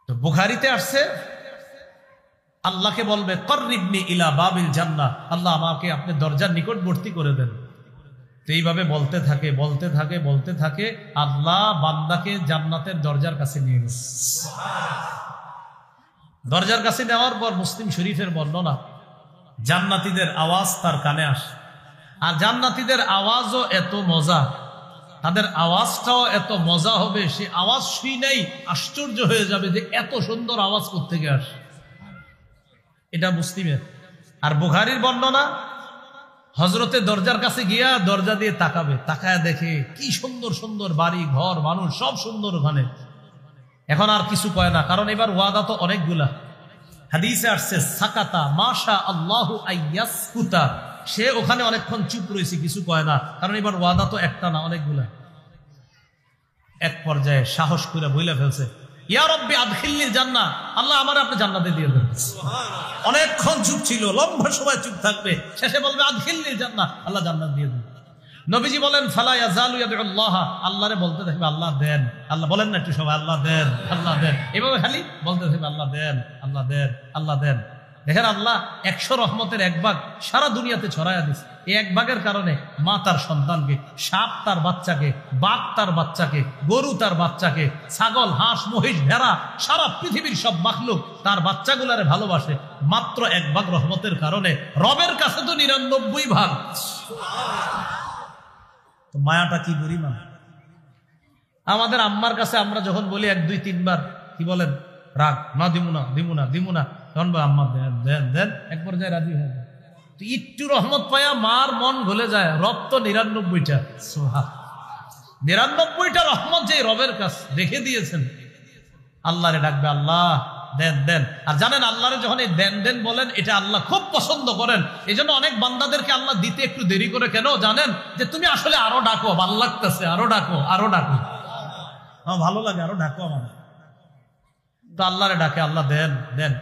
তো বুখারীতে আসছে আল্লাহকে বলবে কর্রিবনি ইলা বাবিল জান্নাহ, আল্লাহ আমাকে আপনি দরজার নিকটবর্তী করে দেন। তো এইভাবে বলতে থাকে বলতে থাকে বলতে থাকে, আল্লাহ বান্দাকে জান্নাতের দরজার কাছে নিয়ে গেছে। দরজার কাছে নেওয়ার পর মুসলিম শরীফের বর্ণনা, জান্নাতীদের আওয়াজ তার কানে আসে। আর জান্নাতীদের আওয়াজও এত মজা, তাদের আওয়াজটাও এত মজা হবে, সে আওয়াজ শুনেই আশ্চর্য হয়ে যাবে যে এত সুন্দর আওয়াজ কোত্থেকে আসে। এটা মুসলিমের। আর বুখারীর বর্ণনা, হজরতে দরজার কাছে গিয়া দরজা দিয়ে তাকাবে, তাকায় দেখে কি সুন্দর সুন্দর বাড়ি ঘর মানুষ সব সুন্দর ওখানে। এখন আর কিছু কয় না, কারণ এবার ওয়াদা তো অনেকগুলা। হাদিসে আসছে সাকাতা মাশা আল্লাহু আইয়াসকুতা, সে ওখানে অনেকক্ষণ চুপ রয়েছে, কিছু কয় না, কারণ এবার ওয়াদা তো একটা না অনেকগুলা। এক পর্যায়ে সাহস করে বইলা ফেলছে, ইয়া রব্বি আদখিলনিল জান্নাহ, আল্লাহ আমারে আপনি জান্নাতে দিয়ে দেন। সুবহানাল্লাহ। অনেকক্ষণ চুপ ছিল, লম্বা সময় চুপ থাকবে, শেষে বলবে আদখিলনিল জান্নাহ, আল্লাহ জান্নাত দিয়ে দেন। নবীজি বলেন ফালা ইয়াজালু ইয়াদউল্লাহ, আল্লাহরে বলতে থাকবে আল্লাহ দেন, আল্লাহ বলেন না একটু সবাই আল্লাহ দেন আল্লাহ দেন, এভাবে খালি বলতে থাকবে আল্লাহ দেন আল্লাহ দেন আল্লাহ দেন। দেখেন আল্লাহ 100 রহমতের এক ভাগ সারা দুনিয়াতে ছড়াইয়া দিচ্ছে। এই এক ভাগের কারণে মা তার সন্তানকে, সাপ তার বাচ্চাকে, বাঘ তার বাচ্চাকে, গরু তার বাচ্চাকে, ছাগল হাঁস মহিষ ভেড়া সারা পৃথিবীর সব মাখলুক তার বাচ্চাগুলারে ভালোবাসে, মাত্র এক ভাগ রহমতের কারণে। রবের কাছে তো 99 ভাগ। তো মায়াটা কি পরিমাণ। আমাদের আম্মার কাছে আমরা যখন বলি 1 2 3 বার, কি বলেন? রাগ, না দিমু না দিমু না দিমু না, তখন আম্মা দেন দেন দেন, এক পর্যায়ে রাজি হয়ে যায়। তো একটু রহমত পায়া মার মন গলে যায়। রব তো 99টা। সুবহানাল্লাহ। 99টা রহমত যে রবের কাছে রেখে দিয়েছেন, আল্লাহরে ডাকবে আল্লাহ দেন দেন। আর জানেন আল্লাহরে যখন এই দেন দেন বলেন, এটা আল্লাহ খুব পছন্দ করেন। এই জন্য অনেক বান্দাদেরকে আল্লাহ দিতে একটু দেরি করে। কেন জানেন? যে তুমি আসলে আরো ডাকো, ভালো লাগতেছে, আরো ডাকো আরো ডাকো, আমার ভালো লাগে, আরো ডাকো আমার। তো আল্লাহরে ডাকে আল্লাহ দেন দেন,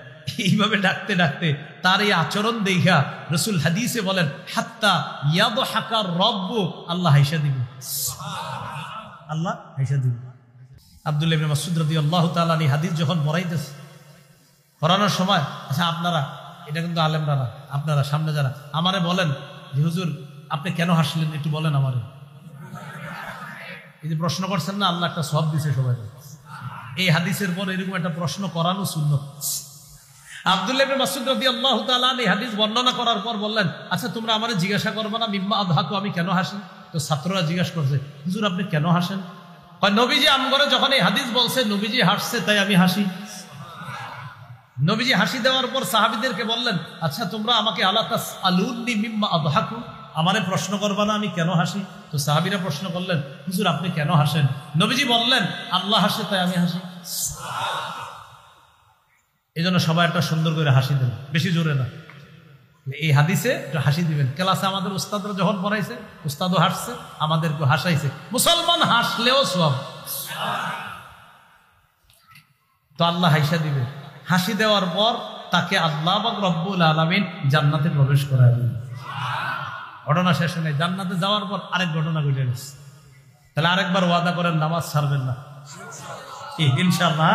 এইভাবে ডাকতে ডাকতে তার এই আচরণ দেখা রাসূল হাদিসে বলেন হাত্তা ইয়াদহাকা রব্বু, আল্লাহ হাইসা দিবে, আল্লাহ হাইসা দিবে। আব্দুল্লাহ ইবনে মাসউদ রাদিয়াল্লাহু তাআলা এই হাদিস যখন পড়াইতেছে, পড়ানোর সময়, আচ্ছা আপনারা, এটা কিন্তু আলেমরা না, আপনারা সামনে যারা, আমারে বলেন যে হুজুর আপনি কেন হাসলেন একটু বলেন আমারে। এই যে প্রশ্ন করছেন না, আল্লাহ একটা সওয়াব দিছে সবাই। এই হাদিসের পর এরকম একটা প্রশ্ন করানো সুন্নাত। আব্দুল্লাহ ইবনে মাসউদ রাদিয়াল্লাহু তাআলা এই হাদিস বর্ণনা করার পর বললেন, আচ্ছা তোমরা আমারে জিজ্ঞাসা করবে না মিম্মা আদহাকু, আমি কেন হাসি? তো ছাত্ররা জিজ্ঞাসা করছে, হুজুর আপনি কেন হাসেন? কয় নবীজি আমগরে যখন এই হাদিস বলছে, নবীজি হাসছে তাই আমি হাসি। নবীজি হাসি দেওয়ার পর সাহাবীদেরকে বললেন, আচ্ছা তোমরা আমাকে আলা তাসআলুনি মিম্মা আদহাকু, আমারে প্রশ্ন করবা না আমি কেন হাসি? তো সাহাবীরা প্রশ্ন করলেন, হুজুর আপনি কেন হাসেন? নবীজি বললেন, আল্লাহ হাসে তাই আমি হাসি। এই জন্য সবাই একটা সুন্দর করে হাসি দেন, বেশি জোরে না। এই হাদিসে হাসি দিবেন। ক্লাসে আমাদের উস্তাদরা যখন পড়াইছে, উস্তাদও হাসছে, আমাদেরকে হাসাইছে। মুসলমান হাসলেও সওয়াব। তো আল্লাহ হাসা দিবে। হাসি দেওয়ার পর তাকে আল্লাহ পাক রব্বুল আলামিন জান্নাতে প্রবেশ করায় দিবেন। ঘটনা শেষ নেই, জান্নাতে যাওয়ার পর আরেক ঘটনা ঘটে গেছে। তাহলে আরেকবার ওয়াদা করেন নামাজ ছাড়বেন না ইনশাআল্লাহ।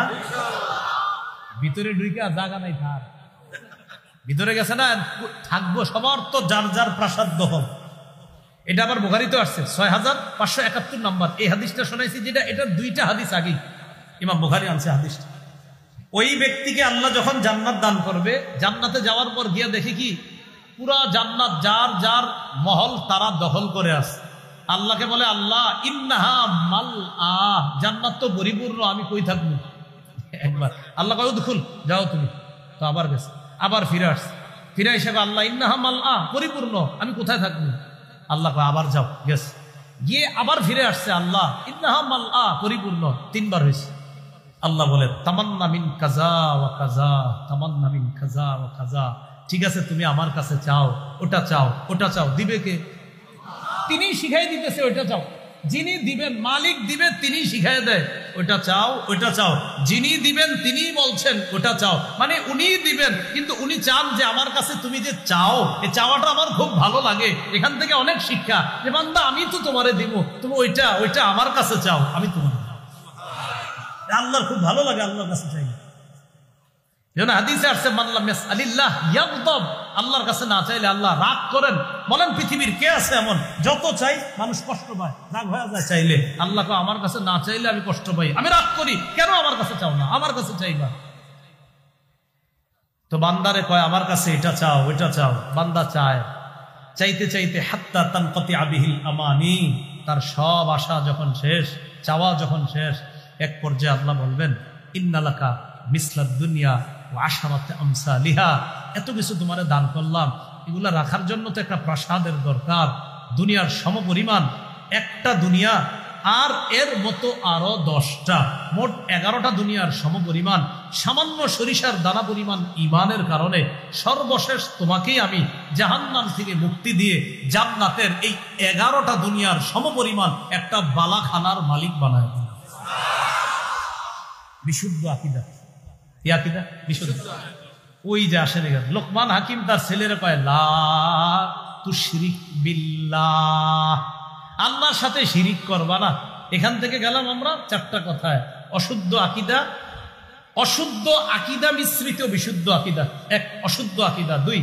ভিতরে ঢুকে জায়গা নাই, থাক ভিতরে গেছে না, থাকবো সবার তো যার যার প্রাসাদ দখল। এটা আবার বুখারীতে আসছে 6571 নম্বর। এই হাদিসটা শোনাইছি যেটা, এটা 2টা হাদিস আগে ইমাম বুখারী আনছে হাদিসটা। ওই ব্যক্তিকে আল্লাহ যখন জান্নাত দান করবে, জান্নাতে যাওয়ার পর গিয়া দেখে কি পুরা জান্নাত যার যার মহল তারা দখল করে আছে। আল্লাহকে বলে, আল্লাহ ইন্নাহা মাল, জান্নাত তো পরিপূর্ণ, আমি কই থাকবো? এক তিনবার। আল্লাহ কয় উদখুল, যাও তুমি। তো আবার গেছে, আবার ফিরে আসছে, ফিরে এসে আল্লাহ ইন্নাহা মালআ, পরিপূর্ণ, আমি কোথায় থাকবো? আল্লাহ কয় আবার যাও, গেছে, গিয়ে আবার ফিরে আসছে, আল্লাহ ইন্নাহা মালআ, পরিপূর্ণ, তিনবার হয়েছে। আল্লাহ বলে তামান্না মিন কাজা ওয়া কাজা, তামান্না মিন কাজা ওয়া কাজা, ঠিক আছে তুমি আমার কাছে চাও, ওটা চাও, ওটা চাও, দিবে কে? তিনি শিখাই দিতেছে, ওইটা চাও। যিনি দিবেন, মালিক দিবে, তিনি শিখাই দেয়, ওইটা চাও, ওইটা চাও। যিনি দিবেন তিনি বলছেন ওটা চাও, মানে উনি দিবেন, কিন্তু উনি চান যে আমার কাছে তুমি যে চাও, এই চাওয়াটা আমার খুব ভালো লাগে। এখান থেকে অনেক শিক্ষা যে বান্দা আমি তো তোমারে দিব, তুমি ওইটা ওইটা আমার কাছে চাও, আমি তোমার। আল্লাহর খুব ভালো লাগে আল্লাহর কাছে চাই। হাদিসে আসছে মান লাম ইয়াসআলিল্লাহ ইয়াগদাব, আল্লাহর কাছে না চাইলে আল্লাহ রাগ করেন। বলেন পৃথিবীর কে আছে এমন? যত চাই মানুষ কষ্ট পায়, রাগ হয়ে যায় চাইলে। আল্লাহ কয় আমার কাছে না চাইলে আমি কষ্ট পাই, আমি রাগ করি, কেন আমার কাছে চাও না, আমার কাছে চাইবা। তো বান্দারে কয় আমার কাছে এটা চাও, ওইটা চাও। বান্দা চায়, চাইতে চাইতে হাত্তা তানকাতিআ বিহিল আমানি, তার সব আশা যখন শেষ, চাওয়া যখন শেষ, এক পর্যায়ে আল্লাহ বলবেন ইন্নালাকা মিসলাদ দুনিয়া ওয়া আশারাতে আমসালিহা, এত কিছু তোমারে দান করলাম, এগুলা রাখার জন্য তো একটা প্রাসাদের দরকার, দুনিয়ার সমপরিমাণ একটা দুনিয়া, আর এর মতো আরো 10টা, মোট 11টা দুনিয়ার সমপরিমাণ। সামান্য সরিষার দানা পরিমাণ ঈমানের কারণে সর্বশেষ তোমাকেই আমি জাহান্নাম থেকে মুক্তি দিয়ে জান্নাতের এই 11টা দুনিয়ার সমপরিমাণ একটা বালাখানার মালিক বানায়। বিশুদ্ধ আকীদা, এই আকীদা বিশুদ্ধ। ওই যে আসেন লোকমান হাকিম তার ছেলের কয় লা তুশরিক বিল্লাহ, আল্লাহর সাথে শিরিক করবা না। এখান থেকে গেলাম আমরা 4টা কথায়। অশুদ্ধ আকীদা, অশুদ্ধ আকীদা মিশ্রিত বিশুদ্ধ আকীদা। 1 অশুদ্ধ আকীদা, 2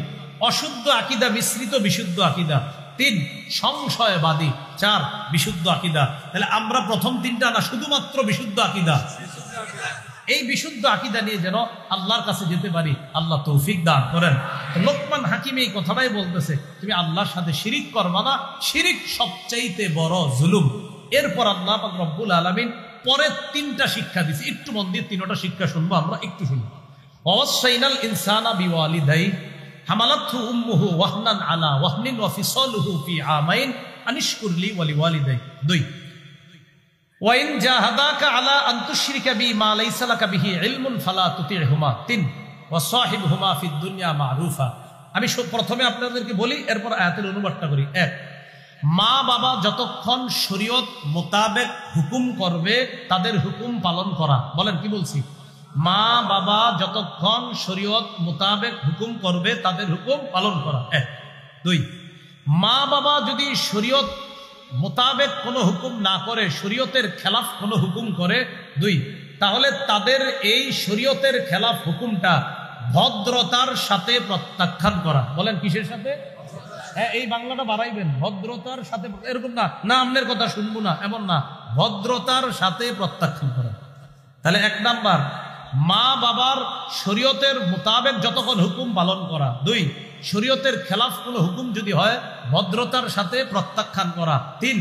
অশুদ্ধ আকীদা মিশ্রিত বিশুদ্ধ আকীদা, 3 সংশয়বাদী, 4 বিশুদ্ধ আকীদা। তাহলে আমরা প্রথম 3টা না, শুধুমাত্র বিশুদ্ধ আকীদা। এই বিশুদ্ধ আকীদা নিয়ে যেন আল্লাহর কাছে যেতে পারি, আল্লাহ তৌফিক দান করেন। লোকমান হাকিম এই কথাটাই বলতেছে, তুমি আল্লাহর সাথে শিরিক করবা না, শিরিক সবচাইতে বড় জুলুম। এরপর আল্লাহ পাক রব্বুল আলামিন পরে 3টা শিক্ষা দিয়েছে, একটু মন দিয়ে 3টা শিক্ষা শুনবো আমরা, একটু শুনবো। ওয়াসাইনাল ইনসানা বিওয়ালিদাই হামালাতহু উম্মুহু ওয়াহনান আলা ওয়াহনিন ওয়া ফিসালুহু ফি আমাইন আনিশকুরলি ওয়া লিওয়ালিদাই। 2 ওয়াইন জাহাদাকা আলা আন তুশরিকা বি মা লাইসা লাকা বিহি ইলমুন ফালা তুতি'হুমা। 3 ওয়া সাহিবহুমা ফিদ দুনিয়া মা'রুফা। আমি প্রথমে আপনাদেরকে বলি, এরপর আয়াতের অনুবাদটা করি। 1, মা বাবা যতক্ষণ শরীয়ত মোতাবেক হুকুম করবে তাদের হুকুম পালন করা। বলেন কি বলছি? মা বাবা যতক্ষণ শরীয়ত মোতাবেক হুকুম করবে তাদের হুকুম পালন করা। 1, 2, মা বাবা যদি শরীয়ত মোতাবেক কোনো হুকুম না করে, শরীয়তের খেলাফ কোনো হুকুম করে, 2, তাহলে তাদের এই শরীয়তের খেলাফ হুকুমটা ভদ্রতার সাথে প্রত্যাখ্যান করা। বলেন কিসের সাথে? হ্যাঁ, এই বাংলাটা বাড়াইবেন, ভদ্রতার সাথে। এরকম না, না আপনার কথা শুনবো না, এমন না, ভদ্রতার সাথে প্রত্যাখ্যান করা। তাহলে 1 নাম্বার, মা বাবার শরীয়তের মোতাবেক যতক্ষণ হুকুম পালন করা। 2, শরীয়তের খেলাফ কোনো হুকুম যদি হয় ভদ্রতার সাথে প্রত্যাখ্যান করা। 3,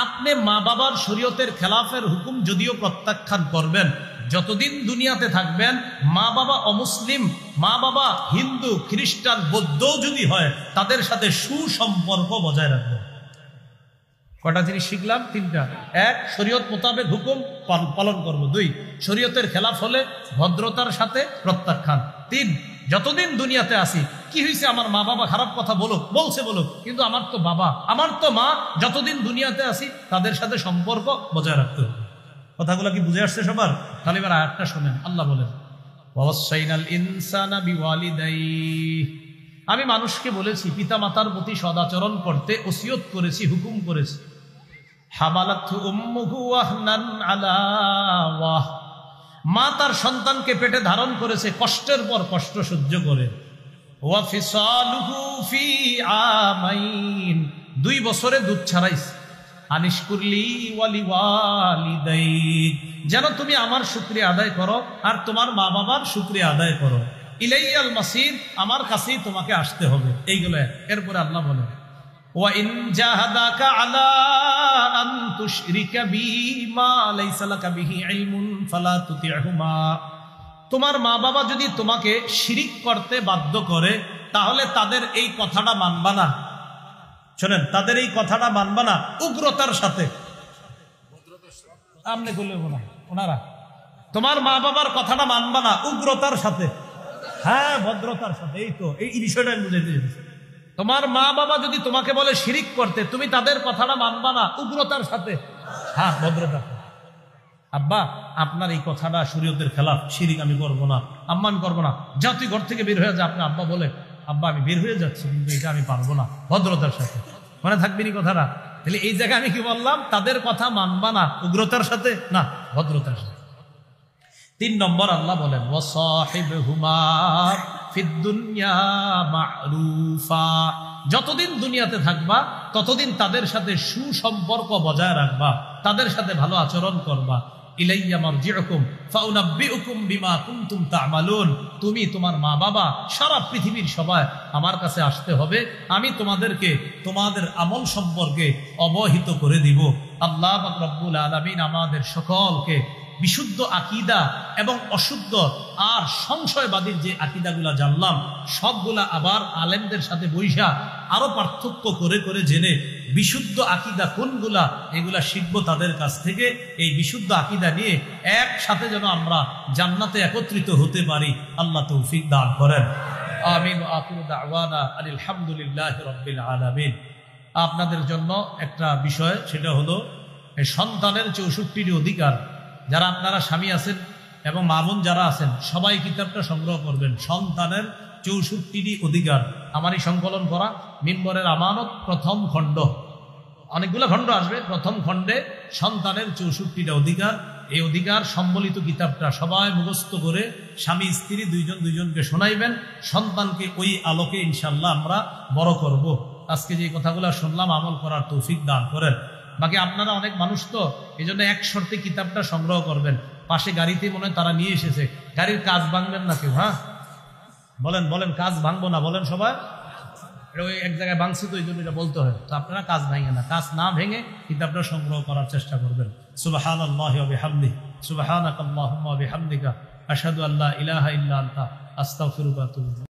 আপনি মা বাবার শরীয়তের খেলাফের হুকুম যদিও প্রত্যাখ্যান করবেন, যতদিন দুনিয়াতে থাকবেন মা বাবা অমুসলিম, মা বাবা হিন্দু, খ্রিস্টান, বৌদ্ধও যদি হয় তাদের সাথে সুসম্পর্ক বজায় রাখবেন। কটা জিনিস শিখলাম? 3টা। 1, শরীয়ত মোতাবেক হুকুম পালন করব। 2, শরীয়তের খেলাফ হলে ভদ্রতার সাথে প্রত্যাখ্যান। 3, যতদিন দুনিয়াতে আসি, কি হয়েছে আমার মা বাবা খারাপ কথা বলুক, বলছে বলুক, কিন্তু আমার তো বাবা, আমার তো মা, যতদিন দুনিয়াতে আসি তাদের সাথে সম্পর্ক বজায় রাখতে হবে। কথাগুলো কি বুঝে আসছে সবার? তাহলে এবার আয়াতটা শোনেন। আল্লাহ বলেন ওয়াসাইনাল ইনসানা বিওয়ালিদাইহি, আমি মানুষকে বলেছি পিতা মাতার প্রতি সদাচরণ করতে ওসিয়ত করেছি, হুকুম করেছি। হামালাতহু উম্মুহু ওয়াহনান আলা ওয়াহ, মা তার সন্তানকে পেটে ধারণ করেছে কষ্টের পর কষ্ট সহ্য করে। ওয়া ফিসালুহু ফি আমাইন, 2 বছরে দুধ ছাড়াইছে। আনিশকুরলি ওয়া লিওয়ালিদাইক, যেন তুমি আমার শুকরিয়া আদায় করো আর তোমার মা বাবার শুকরিয়া আদায় করো। ইলাইয়াল মাসির, আমার কাছেই তোমাকে আসতে হবে। এইগুলো। এরপরে আল্লাহ বলেন ওয়া ইন জাহাদাকা আলা আন তুশরিকা বি মা লাইসা লাকা বিহি ইলমুন ফালা তুতি'হুমা, তোমার মা বাবা যদি তোমাকে শিরিক করতে বাধ্য করে তাহলে তাদের এই কথাটা মানবা না। শোনেন, তাদের এই কথাটা মানবা না উগ্রতার সাথে। আমনে বললে ওনারা তোমার মা বাবার কথাটা মানবা না উগ্রতার সাথে। হ্যাঁ, ভদ্রতার সাথে। এই তো এই বিষয়টা আমি বুঝাইতে চাইছি। তোমার মা বাবা যদি তোমাকে বলে শিরিক করতে, তুমি তাদের কথাটা মানবা না উগ্রতার সাথে। হ্যাঁ, ভদ্রতার সাথে। আব্বা, আপনার এই কথাটা শরীয়তের খেলাফ, শিরিক আমি করবো না। আম্মা, আমি করবো না। যা তুই ঘর থেকে বের হয়ে যা। আপনি আব্বা বলে, আব্বা আমি বের হয়ে যাচ্ছি, কিন্তু এটা আমি পারবো না। ভদ্রতার সাথে। মনে থাকবে নি কথাটা? তাহলে এই জায়গায় আমি কি বললাম? তাদের কথা মানবা না উগ্রতার সাথে না, ভদ্রতার সাথে। 3 নম্বর আল্লাহ বলেন ওয়াসাহিবহুমা ফিদ দুনিয়া মা'রুফা, যতদিন দুনিয়াতে থাকবা ততদিন তাদের সাথে সুসম্পর্ক বজায় রাখবা, তাদের সাথে ভালো আচরণ করবা। ইলাইয়া মারজিউকুম ফাউনাব্বিউকুম বিমা কুনতুম তা'মালুন, তুমি তোমার মা বাবা সারা পৃথিবীর সবাই আমার কাছে আসতে হবে, আমি তোমাদেরকে তোমাদের আমল সম্পর্কে অবহিত করে দিব। আল্লাহ পাক রব্বুল আলামিন আমাদের সকলকে বিশুদ্ধ আকীদা এবং অশুদ্ধ আর সংশয়বাদীর যে আকীদাগুলা জানলাম সবগুলা আবার আলেমদের সাথে বইসা আরো পার্থক্য করে করে জেনে বিশুদ্ধ আকীদা কোনগুলা এগুলা শিখবো তাদের কাছ থেকে। এই বিশুদ্ধ আকীদা নিয়ে একসাথে যেন আমরা জান্নাতে একত্রিত হতে পারি, আল্লাহ তৌফিক দান করেন। আমিন। আখিরু দাওয়ানা আলহামদুলিল্লাহি রাব্বিল আলামিন। আপনাদের জন্য একটা বিষয়, সেটা হলো সন্তানের 64টি অধিকার। যারা আপনারা স্বামী আছেন এবং মা বোন যারা আছেন সবাই কিতাবটা সংগ্রহ করবেন। সন্তানের 64টি অধিকার, আমারই সংকলন করা মিম্বরের আমানত, প্রথম খণ্ড। অনেকগুলো খণ্ড আসবে। প্রথম খণ্ডে সন্তানের 64টা অধিকার। এই অধিকার সম্বলিত কিতাবটা সবাই মুখস্থ করে স্বামী স্ত্রী দুইজনকে শোনাইবেন। সন্তানকে ওই আলোকে ইনশাল্লাহ আমরা বড় করব। আজকে যে কথাগুলো শুনলাম আমল করার তৌফিক দান করেন। বাকি আপনারা অনেক মানুষ তো, এই জন্য এক শর্তে কিতাবটা সংগ্রহ করবেন। পাশে গাড়িতে মনে হয় তারা নিয়ে এসেছে, গাড়ির কাজ ভাঙবেন না কেউ। হ্যাঁ, বলেন কাজ ভাঙবো না, বলেন সবাই। ওই এক জায়গায় ভাঙছি তো এই জন্য এটা বলতে হয়। তো আপনারা কাজ ভাঙে না, কাজ না ভেঙে কিতাবটা সংগ্রহ করার চেষ্টা করবেন। সুবহানাল্লাহি ওয়া বিহামদিহি, সুবহানাকাল্লাহুম্মা ওয়া বিহামদিকা, আশহাদু আল্লা ইলাহা ইল্লা আনতা, আস্তাগফিরুকা ওয়া আতুবু ইলাইক।